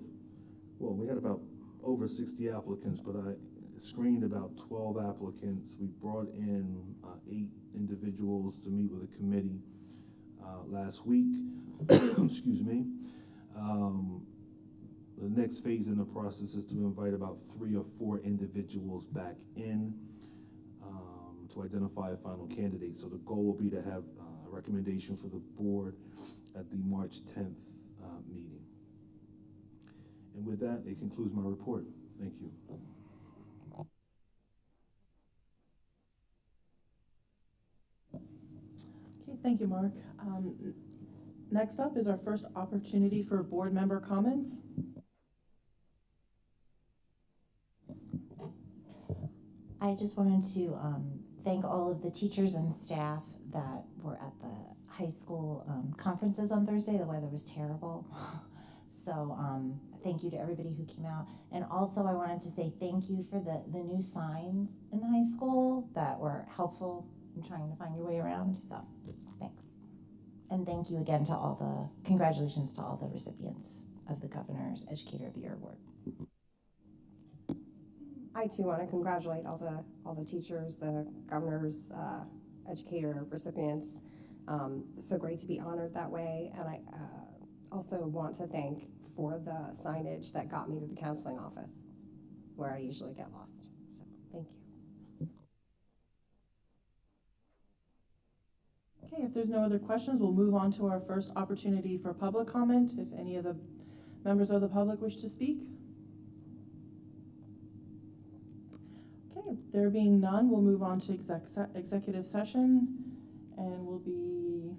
we had about over 60 applicants, but I screened about 12 applicants. We brought in 8 individuals to meet with a committee last week. Excuse me. The next phase in the process is to invite about 3 or 4 individuals back in to identify a final candidate. So the goal will be to have a recommendation for the board at the March 10th meeting. And with that, it concludes my report. Thank you. Okay, thank you, Mark. Next up is our first opportunity for board member comments. I just wanted to thank all of the teachers and staff that were at the high school conferences on Thursday. The weather was terrible. So thank you to everybody who came out. And also I wanted to say thank you for the new signs in the high school that were helpful in trying to find your way around. So thanks. And thank you again to congratulations to all the recipients of the Governor's Educator of the Year Award. I too want to congratulate all the teachers, the Governor's Educator recipients. So great to be honored that way. And I also want to thank for the signage that got me to the counseling office, where I usually get lost. So thank you. Okay, if there's no other questions, we'll move on to our first opportunity for public comment. If any of the members of the public wish to speak. Okay, there being none, we'll move on to executive session, and we'll be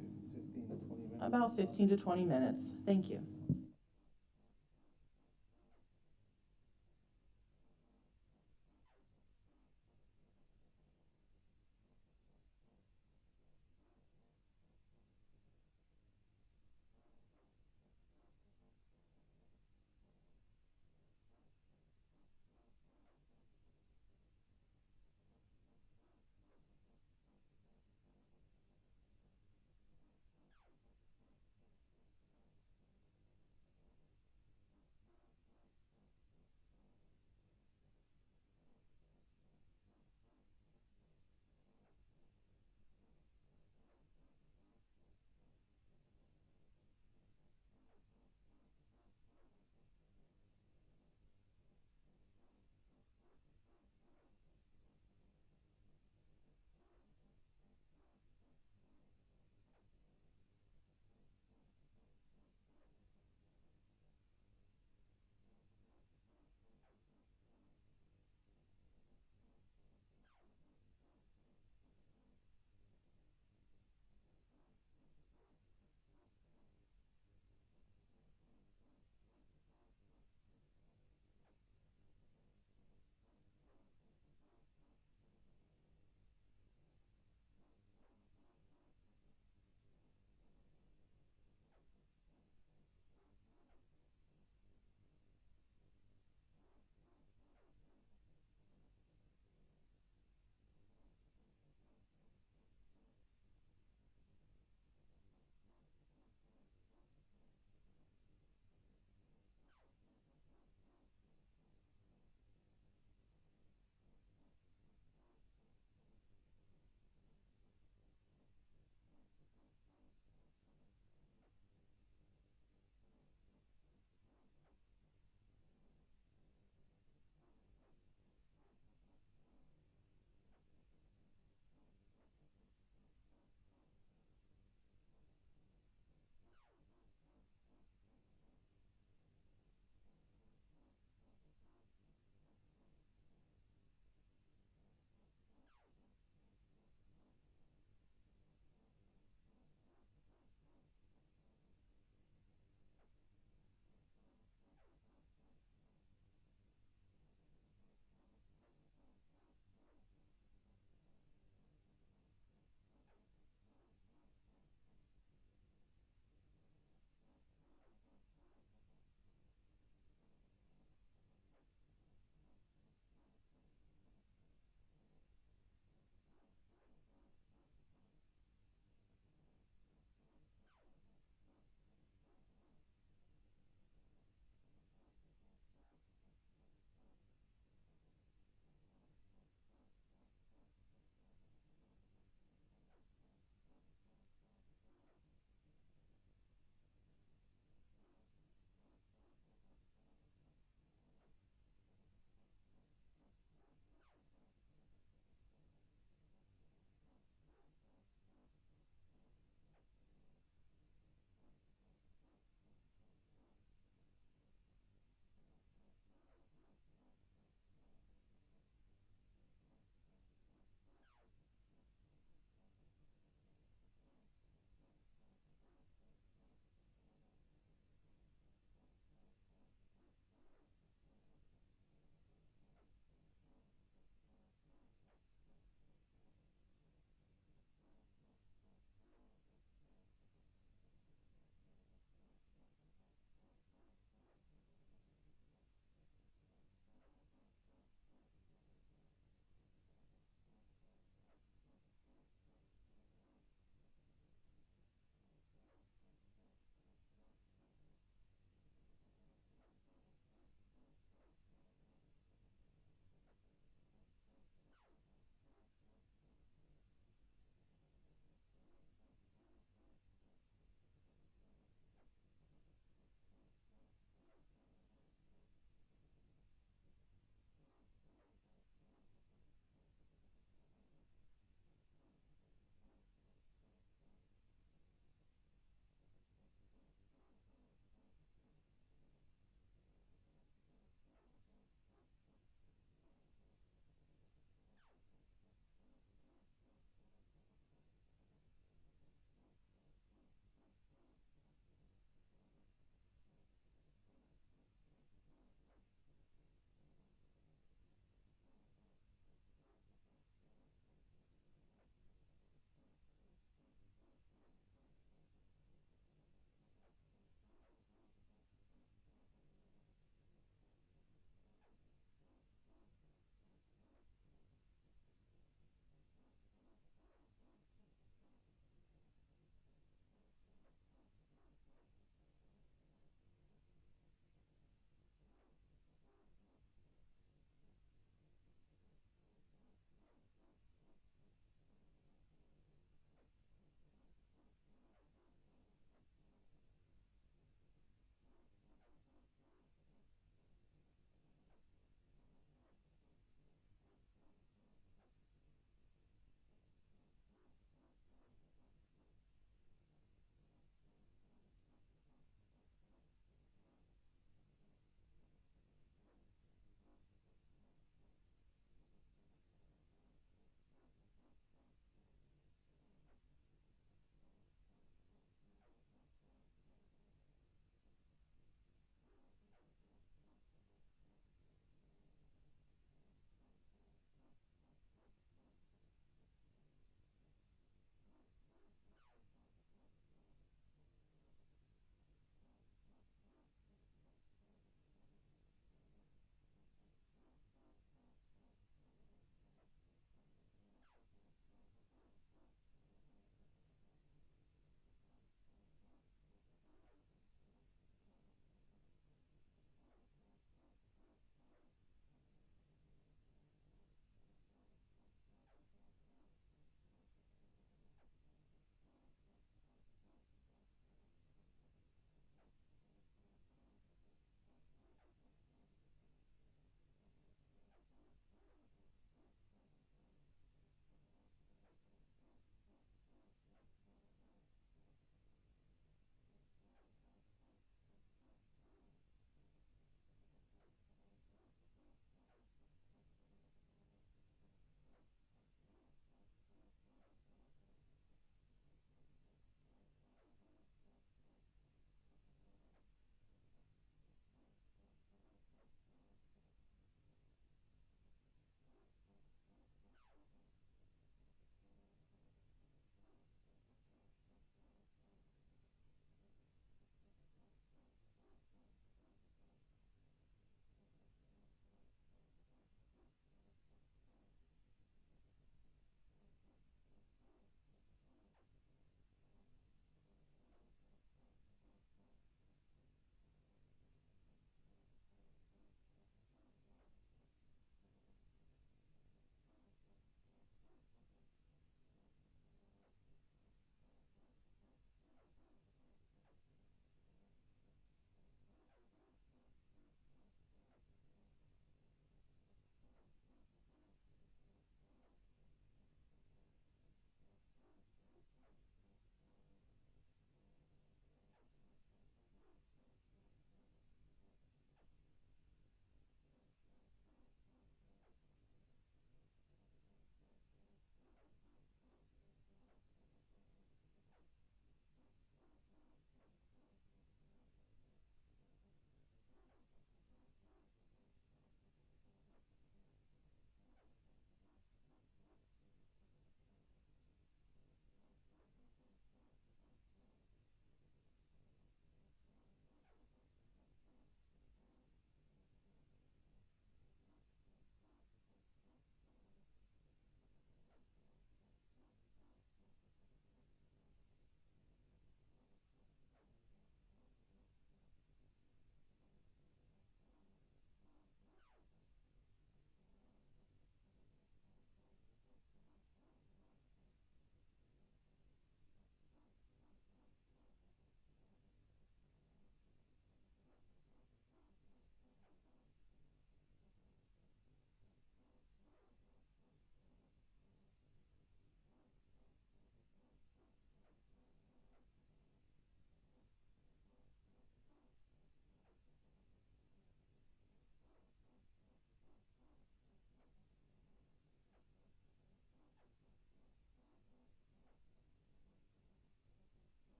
about 15 to 20 minutes. Thank you.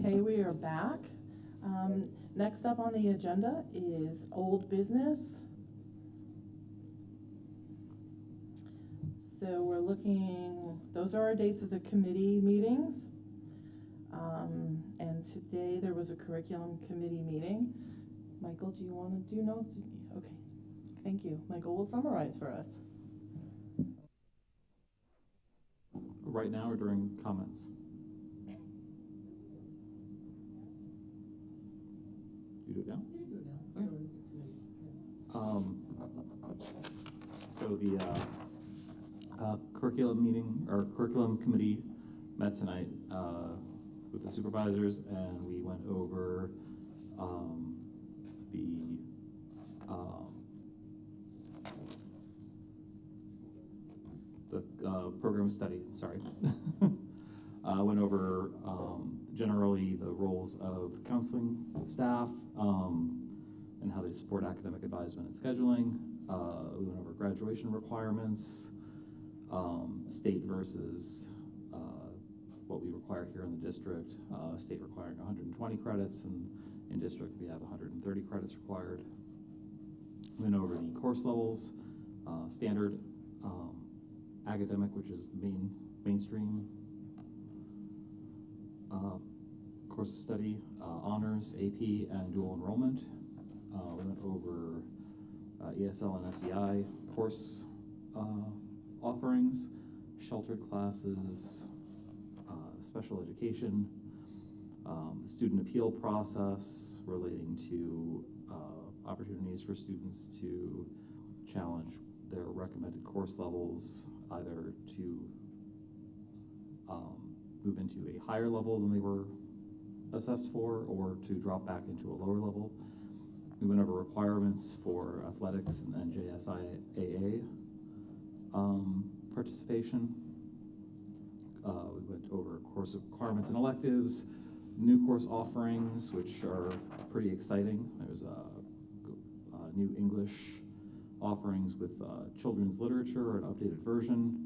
Okay, we are back. Next up on the agenda is old business. So we're looking, those are our dates of the committee meetings. And today there was a curriculum committee meeting. Michael, do you want to do notes? Okay, thank you. Michael will summarize for us. Right now or during comments? You do it now? So the curriculum meeting, or curriculum committee met tonight with the supervisors, and we went over the program study, sorry. Went over generally the roles of counseling staff and how they support academic advisement and scheduling. We went over graduation requirements, state versus what we require here in the district. State requiring 120 credits, and in district we have 130 credits required. We went over the course levels, standard, academic, which is the mainstream course of study, honors, AP, and dual enrollment. We went over ESL and SEI course offerings, sheltered classes, special education, the student appeal process relating to opportunities for students to challenge their recommended course levels, either to move into a higher level than they were assessed for, or to drop back into a lower level. We went over requirements for athletics and NJSIAA participation. We went over course requirements and electives, new course offerings, which are pretty exciting. There's new English offerings with children's literature, an updated version,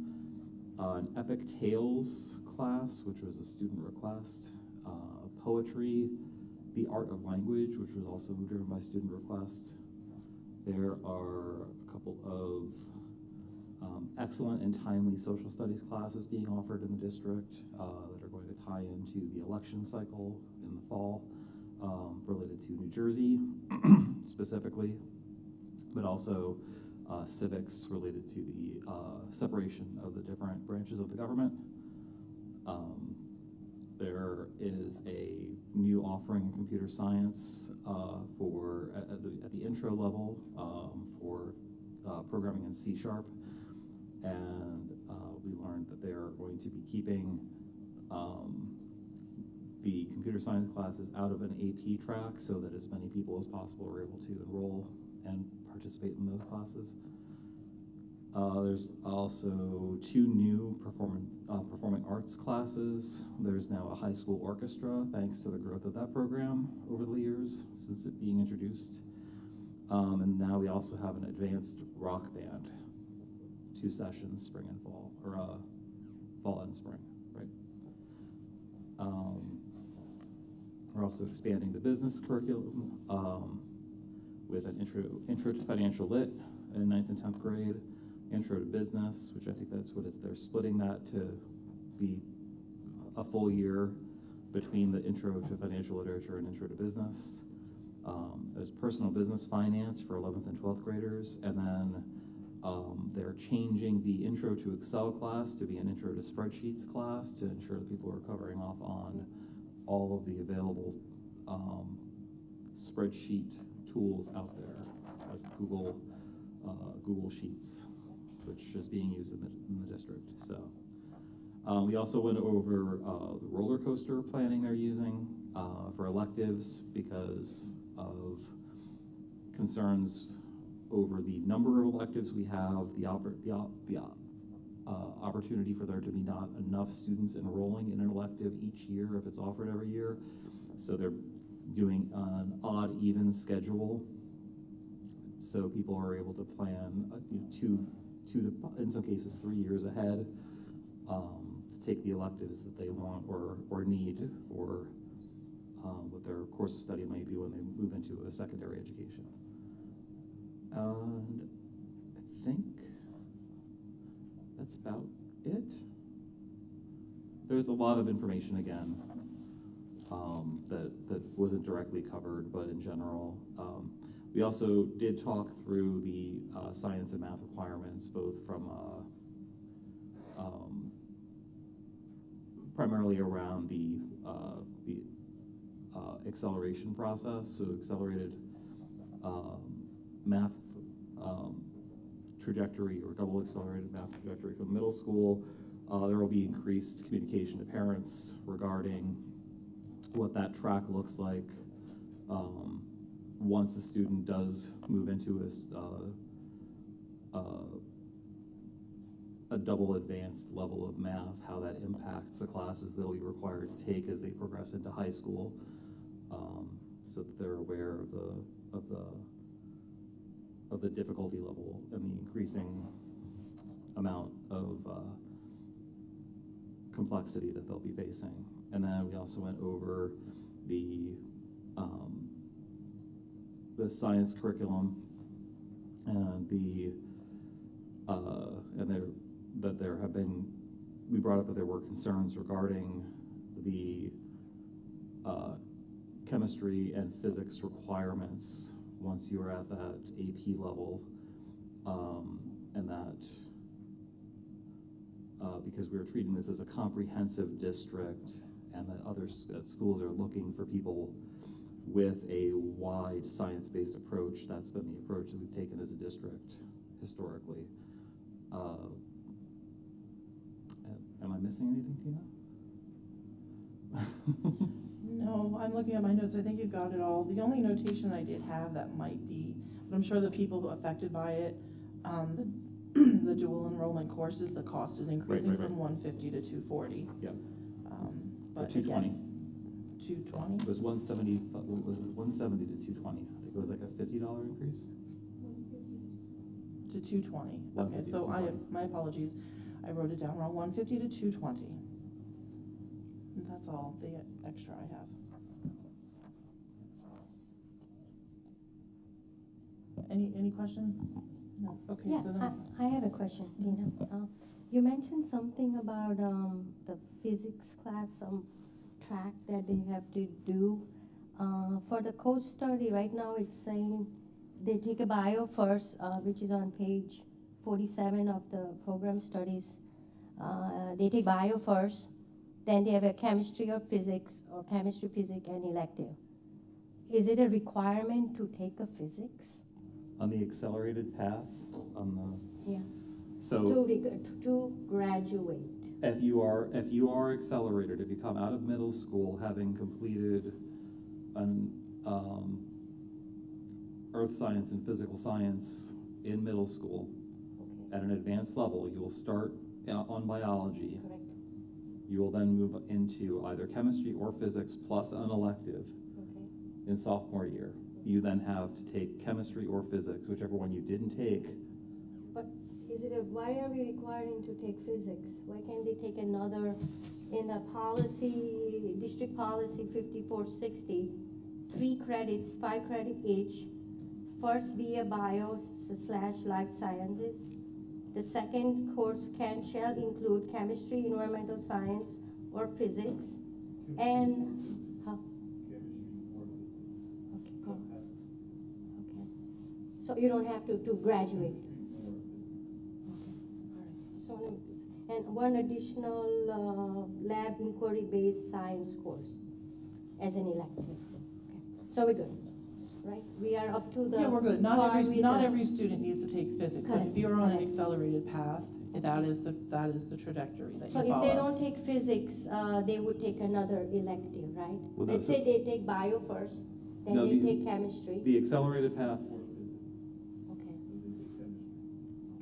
an Epic Tales class, which was a student request, poetry, the art of language, which was also driven by student request. There are a couple of excellent and timely social studies classes being offered in the district that are going to tie into the election cycle in the fall, related to New Jersey specifically, but also civics related to the separation of the different branches of the government. There is a new offering in computer science for at the intro level for programming in C#, and we learned that they're going to be keeping the computer science classes out of an AP track so that as many people as possible are able to enroll and participate in those classes. There's also 2 new performing arts classes. There's now a high school orchestra, thanks to the growth of that program over the years since it being introduced. And now we also have an advanced rock band, 2 sessions, spring and fall, or fall and spring, right? We're also expanding the business curriculum with an intro to financial lit in 9th and 10th grade, intro to business, which I think that's what they're splitting that to be a full year between the intro to financial literature and intro to business. There's personal business finance for 11th and 12th graders, and then they're changing the intro to Excel class to be an intro to spreadsheets class to ensure that people are covering off on all of the available spreadsheet tools out there, like Google Sheets, which is being used in the district. So we also went over the roller coaster planning they're using for electives because of concerns over the number of electives we have, the opportunity for there to be not enough students enrolling in an elective each year if it's offered every year. So they're doing an odd, even schedule so people are able to plan 2 to, in some cases, 3 years ahead to take the electives that they want or need for what their course of study might be when they move into a secondary education. And I think that's about it. There's a lot of information again that wasn't directly covered, but in general. We also did talk through the science and math requirements, both from primarily around the acceleration process, so accelerated math trajectory or double accelerated math trajectory from middle school. There will be increased communication to parents regarding what that track looks like once a student does move into a double advanced level of math, how that impacts the classes they'll be required to take as they progress into high school, so that they're aware of the difficulty level and the increasing amount of complexity that they'll be facing. And then we also went over the science curriculum and we brought up that there were concerns regarding the chemistry and physics requirements once you are at that AP level, and that because we were treating this as a comprehensive district, and that schools are looking for people with a wide science-based approach. That's been the approach that we've taken as a district historically. Am I missing anything, Tina? No, I'm looking at my notes. I think you've got it all. The only notation I did have that might be, but I'm sure the people who are affected by it, the dual enrollment courses, the cost is increasing from 150 to 240. Yep. But 220. 220? It was 170. Was it 170 to 220? I think it was like a $50 increase. To 220. Okay, so my apologies. I wrote it down wrong. 150 to 220. And that's all the extra I have. Any questions? No. Okay. Yeah, So then I have a question, Tina. You mentioned something about the physics class, some track that they have to do. For the coach study, right now it's saying they take a bio first, which is on page 47 of the program studies. They take bio first, then they have a chemistry or physics, or chemistry, physics, and elective. Is it a requirement to take a physics? On the accelerated path, Yeah. So To graduate. if you are accelerated, if you come out of middle school having completed an earth science and physical science in middle school, Okay. at an advanced level, you will start on biology. Correct. You will then move into either chemistry or physics plus an elective Okay. in sophomore year. You then have to take chemistry or physics, whichever one you didn't take. But why are we requiring to take physics? Why can't they take another, in the policy, district policy 5460, 3 credits, 5 credit each. First be a bio/life sciences. The second course shall include chemistry, environmental science, or physics. And, okay, go. Okay. So you don't have to graduate. So, and one additional lab inquiry-based science course as an elective. Okay. So we're good, right? We are up to the. yeah, we're good. Not every student needs to take physics, but if you're on an accelerated path, that is the trajectory that So you follow. if they don't take physics, they would take another elective, right? Well, Let's say they take bio first, then No, they take chemistry. The accelerated path, Okay.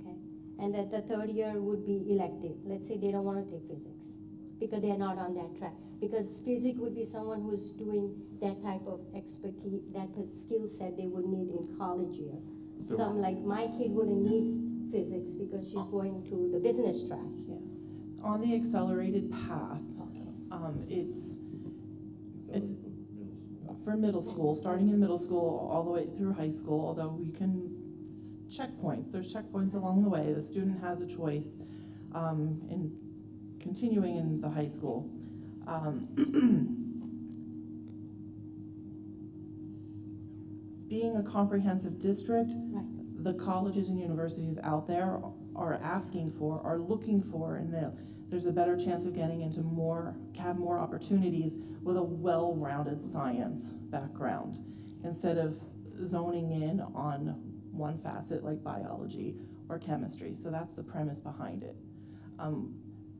Okay. And then the third year would be elective. Let's say they don't want to take physics because they're not on that track. Because physics would be someone who's doing that type of expertise, that skill set they would need in college year. So- Some, like my kid wouldn't need physics because she's going to the business track. Yeah. On the accelerated path, Okay. it's for middle school, starting in middle school all the way through high school, although we can checkpoints, there's checkpoints along the way. The student has a choice in continuing in the high school. Being a comprehensive district, the colleges and universities out there are asking for, are looking for, and there's a better chance of getting into have more opportunities with a well-rounded science background, instead of zoning in on one facet like biology or chemistry. So that's the premise behind it.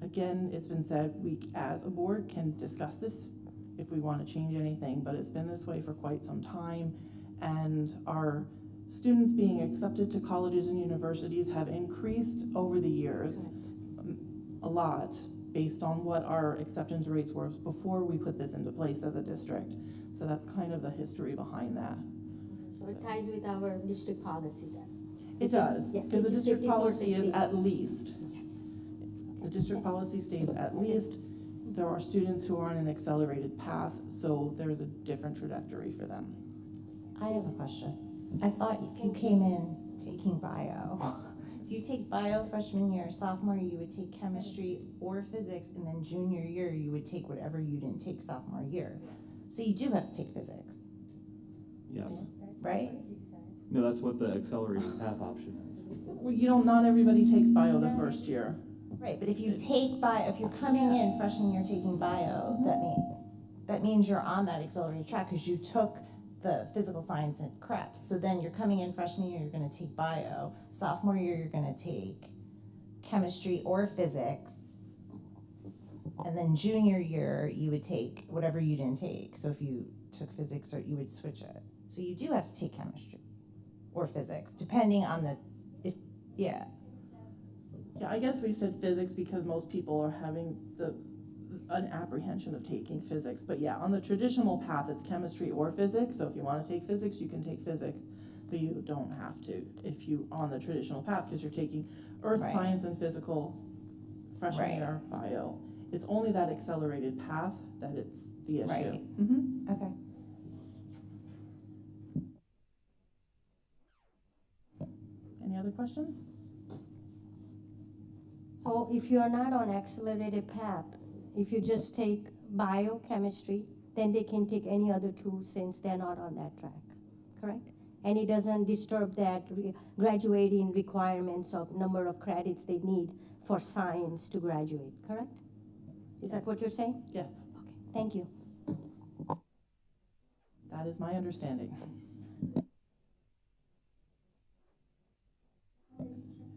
Again, it's been said, we as a board can discuss this if we want to change anything, but it's been this way for quite some time, and our students being accepted to colleges and universities have increased over the years a lot based on what our acceptance rates were before we put this into place as a district. So that's kind of the history behind that. So it ties with our district policy then? It does, because the district policy is 54-60. at least. Yes. The district policy states at least. There are students who are on an accelerated path, so there's a different trajectory for them. I have a question. I thought if you came in taking bio, if you take bio freshman year, sophomore year, you would take chemistry or physics, and then junior year, you would take whatever you didn't take sophomore year. So you do have to take physics, Yes. right? No, that's what the accelerated path option is. Well, not everybody takes bio the first year. Right, but if you take bio, if you're coming in freshman year taking bio, that means you're on that accelerated track because you took the physical science and CREPS. So then you're coming in freshman year, you're gonna take bio. Sophomore year, you're gonna take chemistry or physics. And then junior year, you would take whatever you didn't take. So if you took physics, or you would switch it. So you do have to take chemistry or physics, depending on yeah. Yeah, I guess we said physics because most people are having an apprehension of taking physics. But yeah, on the traditional path, it's chemistry or physics. So if you want to take physics, you can take physics, but you don't have to if you on the traditional path, because you're taking earth Right. science and physical freshman Right. year bio. It's only that accelerated path that it's the issue. Right. Mm-hmm. Okay. Any other questions? So if you are not on accelerated path, if you just take biochemistry, then they can take any other two since they're not on that track, correct? And it doesn't disturb that graduating requirements of number of credits they need for science to graduate, correct? Is that what you're saying? Yes, Okay, thank you. that is my understanding.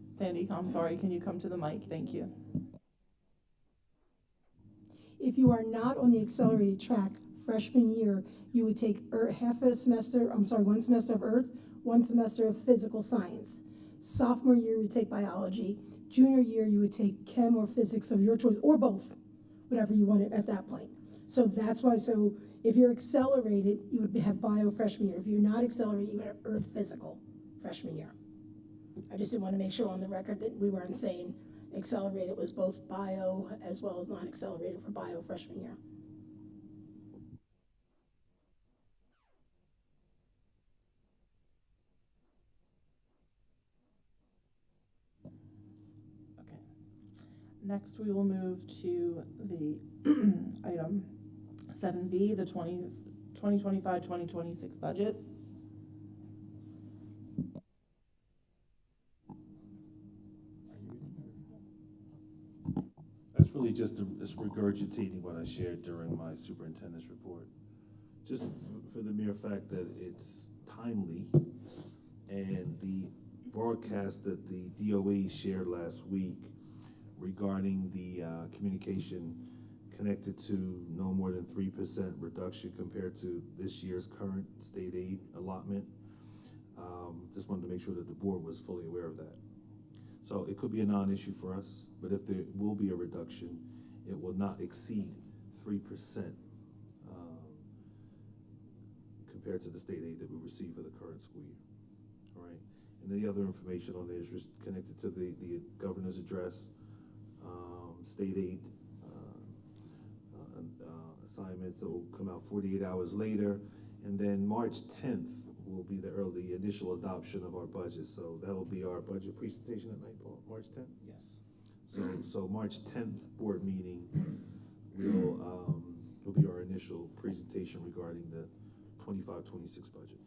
Sandy, I'm sorry, can you come to the mic? Thank you. If you are not on the accelerated track freshman year, you would take one semester of earth, 1 semester of physical science. Sophomore year, you would take biology. Junior year, you would take chem or physics of your choice, or both, whatever you wanted at that point. So that's why, so if you're accelerated, you would have bio freshman year. If you're not accelerated, you would have earth physical freshman year. I just didn't want to make sure on the record that we weren't saying accelerated was both bio as well as non-accelerated for bio freshman year. Okay. Next, we will move to the item 7B, the 2025-2026 budget. That's really just regurgitating what I shared during my superintendent's report. Just for the mere fact that it's timely, and the broadcast that the DOE shared last week regarding the communication connected to no more than 3% reduction compared to this year's current state aid allotment. Just wanted to make sure that the board was fully aware of that. So it could be a non-issue for us, but if there will be a reduction, it will not exceed 3% compared to the state aid that we receive for the current school year. All right, and the other information on there is just connected to the governor's address, state aid assignments that will come out 48 hours later, And then March 10th will be the initial adoption of our budget. So that'll be our budget presentation at night, Paul, March 10th? Yes. So March 10th board meeting will be our initial presentation regarding the 25-26 budget.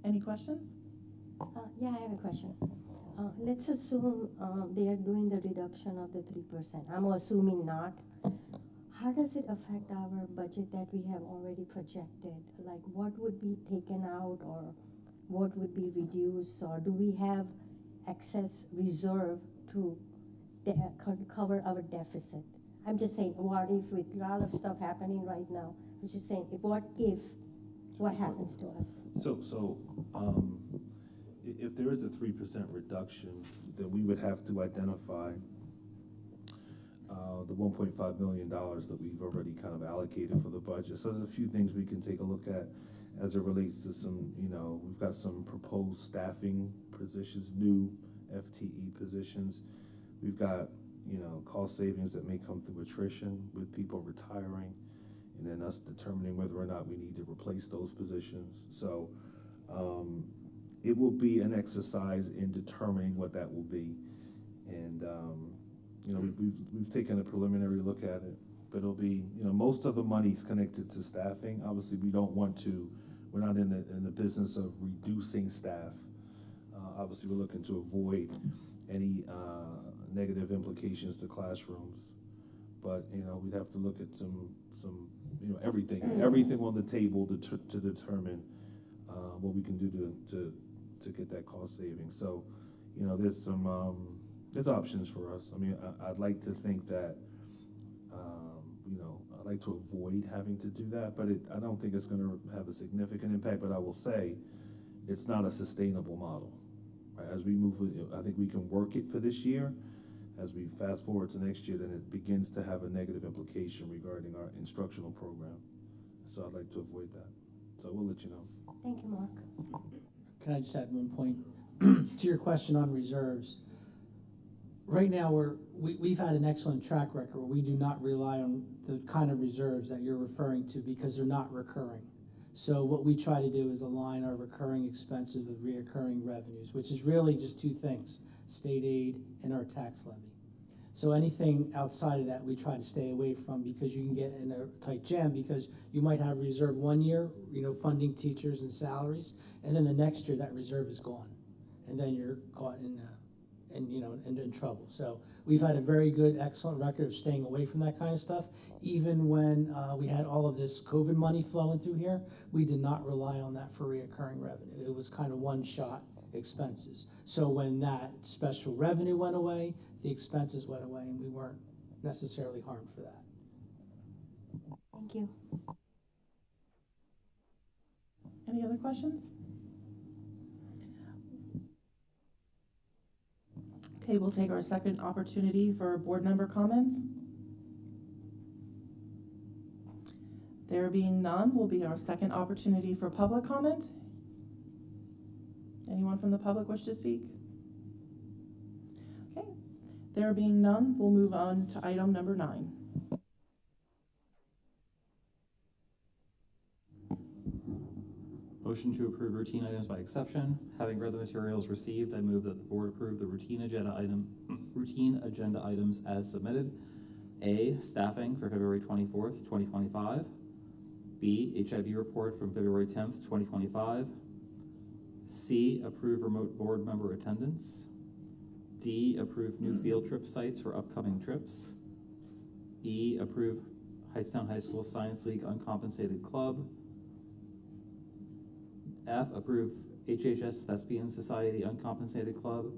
Any questions? Yeah, I have a question. Let's assume they are doing the reduction of the 3%. I'm assuming not. How does it affect our budget that we have already projected? Like what would be taken out or what would be reduced? Or do we have excess reserve to cover our deficit? I'm just saying, what if with a lot of stuff happening right now? I'm just saying, what happens to us? If there is a 3% reduction, then we would have to identify the $1.5 million that we've already kind of allocated for the budget. So there's a few things we can take a look at as it relates to some, we've got some proposed staffing positions, new FTE positions. We've got, cost savings that may come through attrition with people retiring, and then us determining whether or not we need to replace those positions. So it will be an exercise in determining what that will be. And, we've taken a preliminary look at it, but it'll be, most of the money's connected to staffing. Obviously, we're not in the business of reducing staff. Obviously, we're looking to avoid any negative implications to classrooms. But, we'd have to look at some everything on the table to determine what we can do to get that cost saving. So, there's options for us. I mean, I'd like to think that, I'd like to avoid having to do that, but I don't think it's going to have a significant impact. But I will say, it's not a sustainable model. Right? As we move, I think we can work it for this year. As we fast forward to next year, then it begins to have a negative implication regarding our instructional program. So I'd like to avoid that. So we'll let you know. Thank you, Mark. Can I just add one point to your question on reserves? Right now, we've had an excellent track record where we do not rely on the kind of reserves that you're referring to because they're not recurring. So what we try to do is align our recurring expenses with reoccurring revenues, which is really just two things: state aid and our tax levy. So anything outside of that, we try to stay away from because you can get in a tight jam because you might have reserve one year, funding teachers and salaries, and then the next year that reserve is gone, and then you're caught in trouble. So we've had a very good, excellent record of staying away from that kind of stuff. Even when we had all of this COVID money flowing through here, we did not rely on that for reoccurring revenue. It was kind of one-shot expenses. So when that special revenue went away, the expenses went away, and we weren't necessarily harmed for that. Thank you. Any other questions? Okay, we'll take our second opportunity for board member comments. There being none, will be our second opportunity for public comment. Anyone from the public wish to speak? Okay, there being none, we'll move on to item number 9. Motion to approve routine items by exception. Having read the materials received, I move that the board approve the routine agenda items as submitted. A, staffing for February 24th, 2025. B, HIB report from February 10th, 2025. C, approve remote board member attendance. D, approve new field trip sites for upcoming trips. E, approve Hightstown High School Science League uncompensated club. F, approve HHS Thespian Society uncompensated club.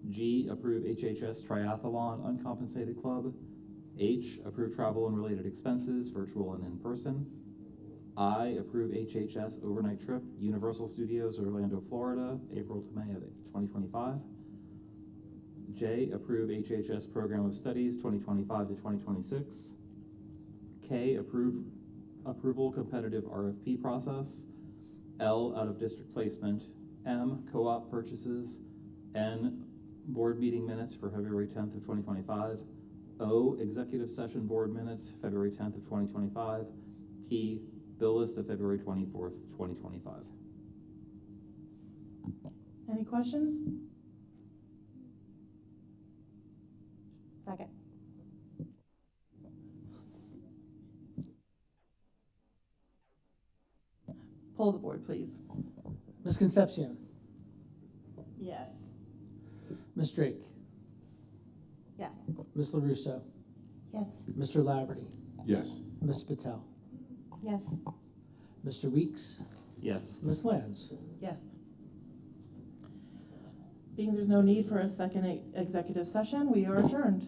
G, approve HHS Triathlon uncompensated club. H, approve travel and related expenses, virtual and in person. I, approve HHS overnight trip, Universal Studios, Orlando, Florida, April to May of 2025. J, approve HHS Program of Studies 2025 to 2026. K, approval competitive RFP process. L, out of district placement. M, co-op purchases. N, board meeting minutes for February 10th of 2025. O, executive session board minutes, February 10th of 2025. P, bill list of February 24th, 2025. Any questions? Second. Poll the board, please. Ms. Concepcion, Yes. Ms. Drake, Yes. Ms. LaRusso, Yes. Mr. Laverty, Yes. Ms. Patel, Yes. Mr. Weeks, Yes. Ms. Lands. Yes. Being there's no need for a second executive session, we are adjourned.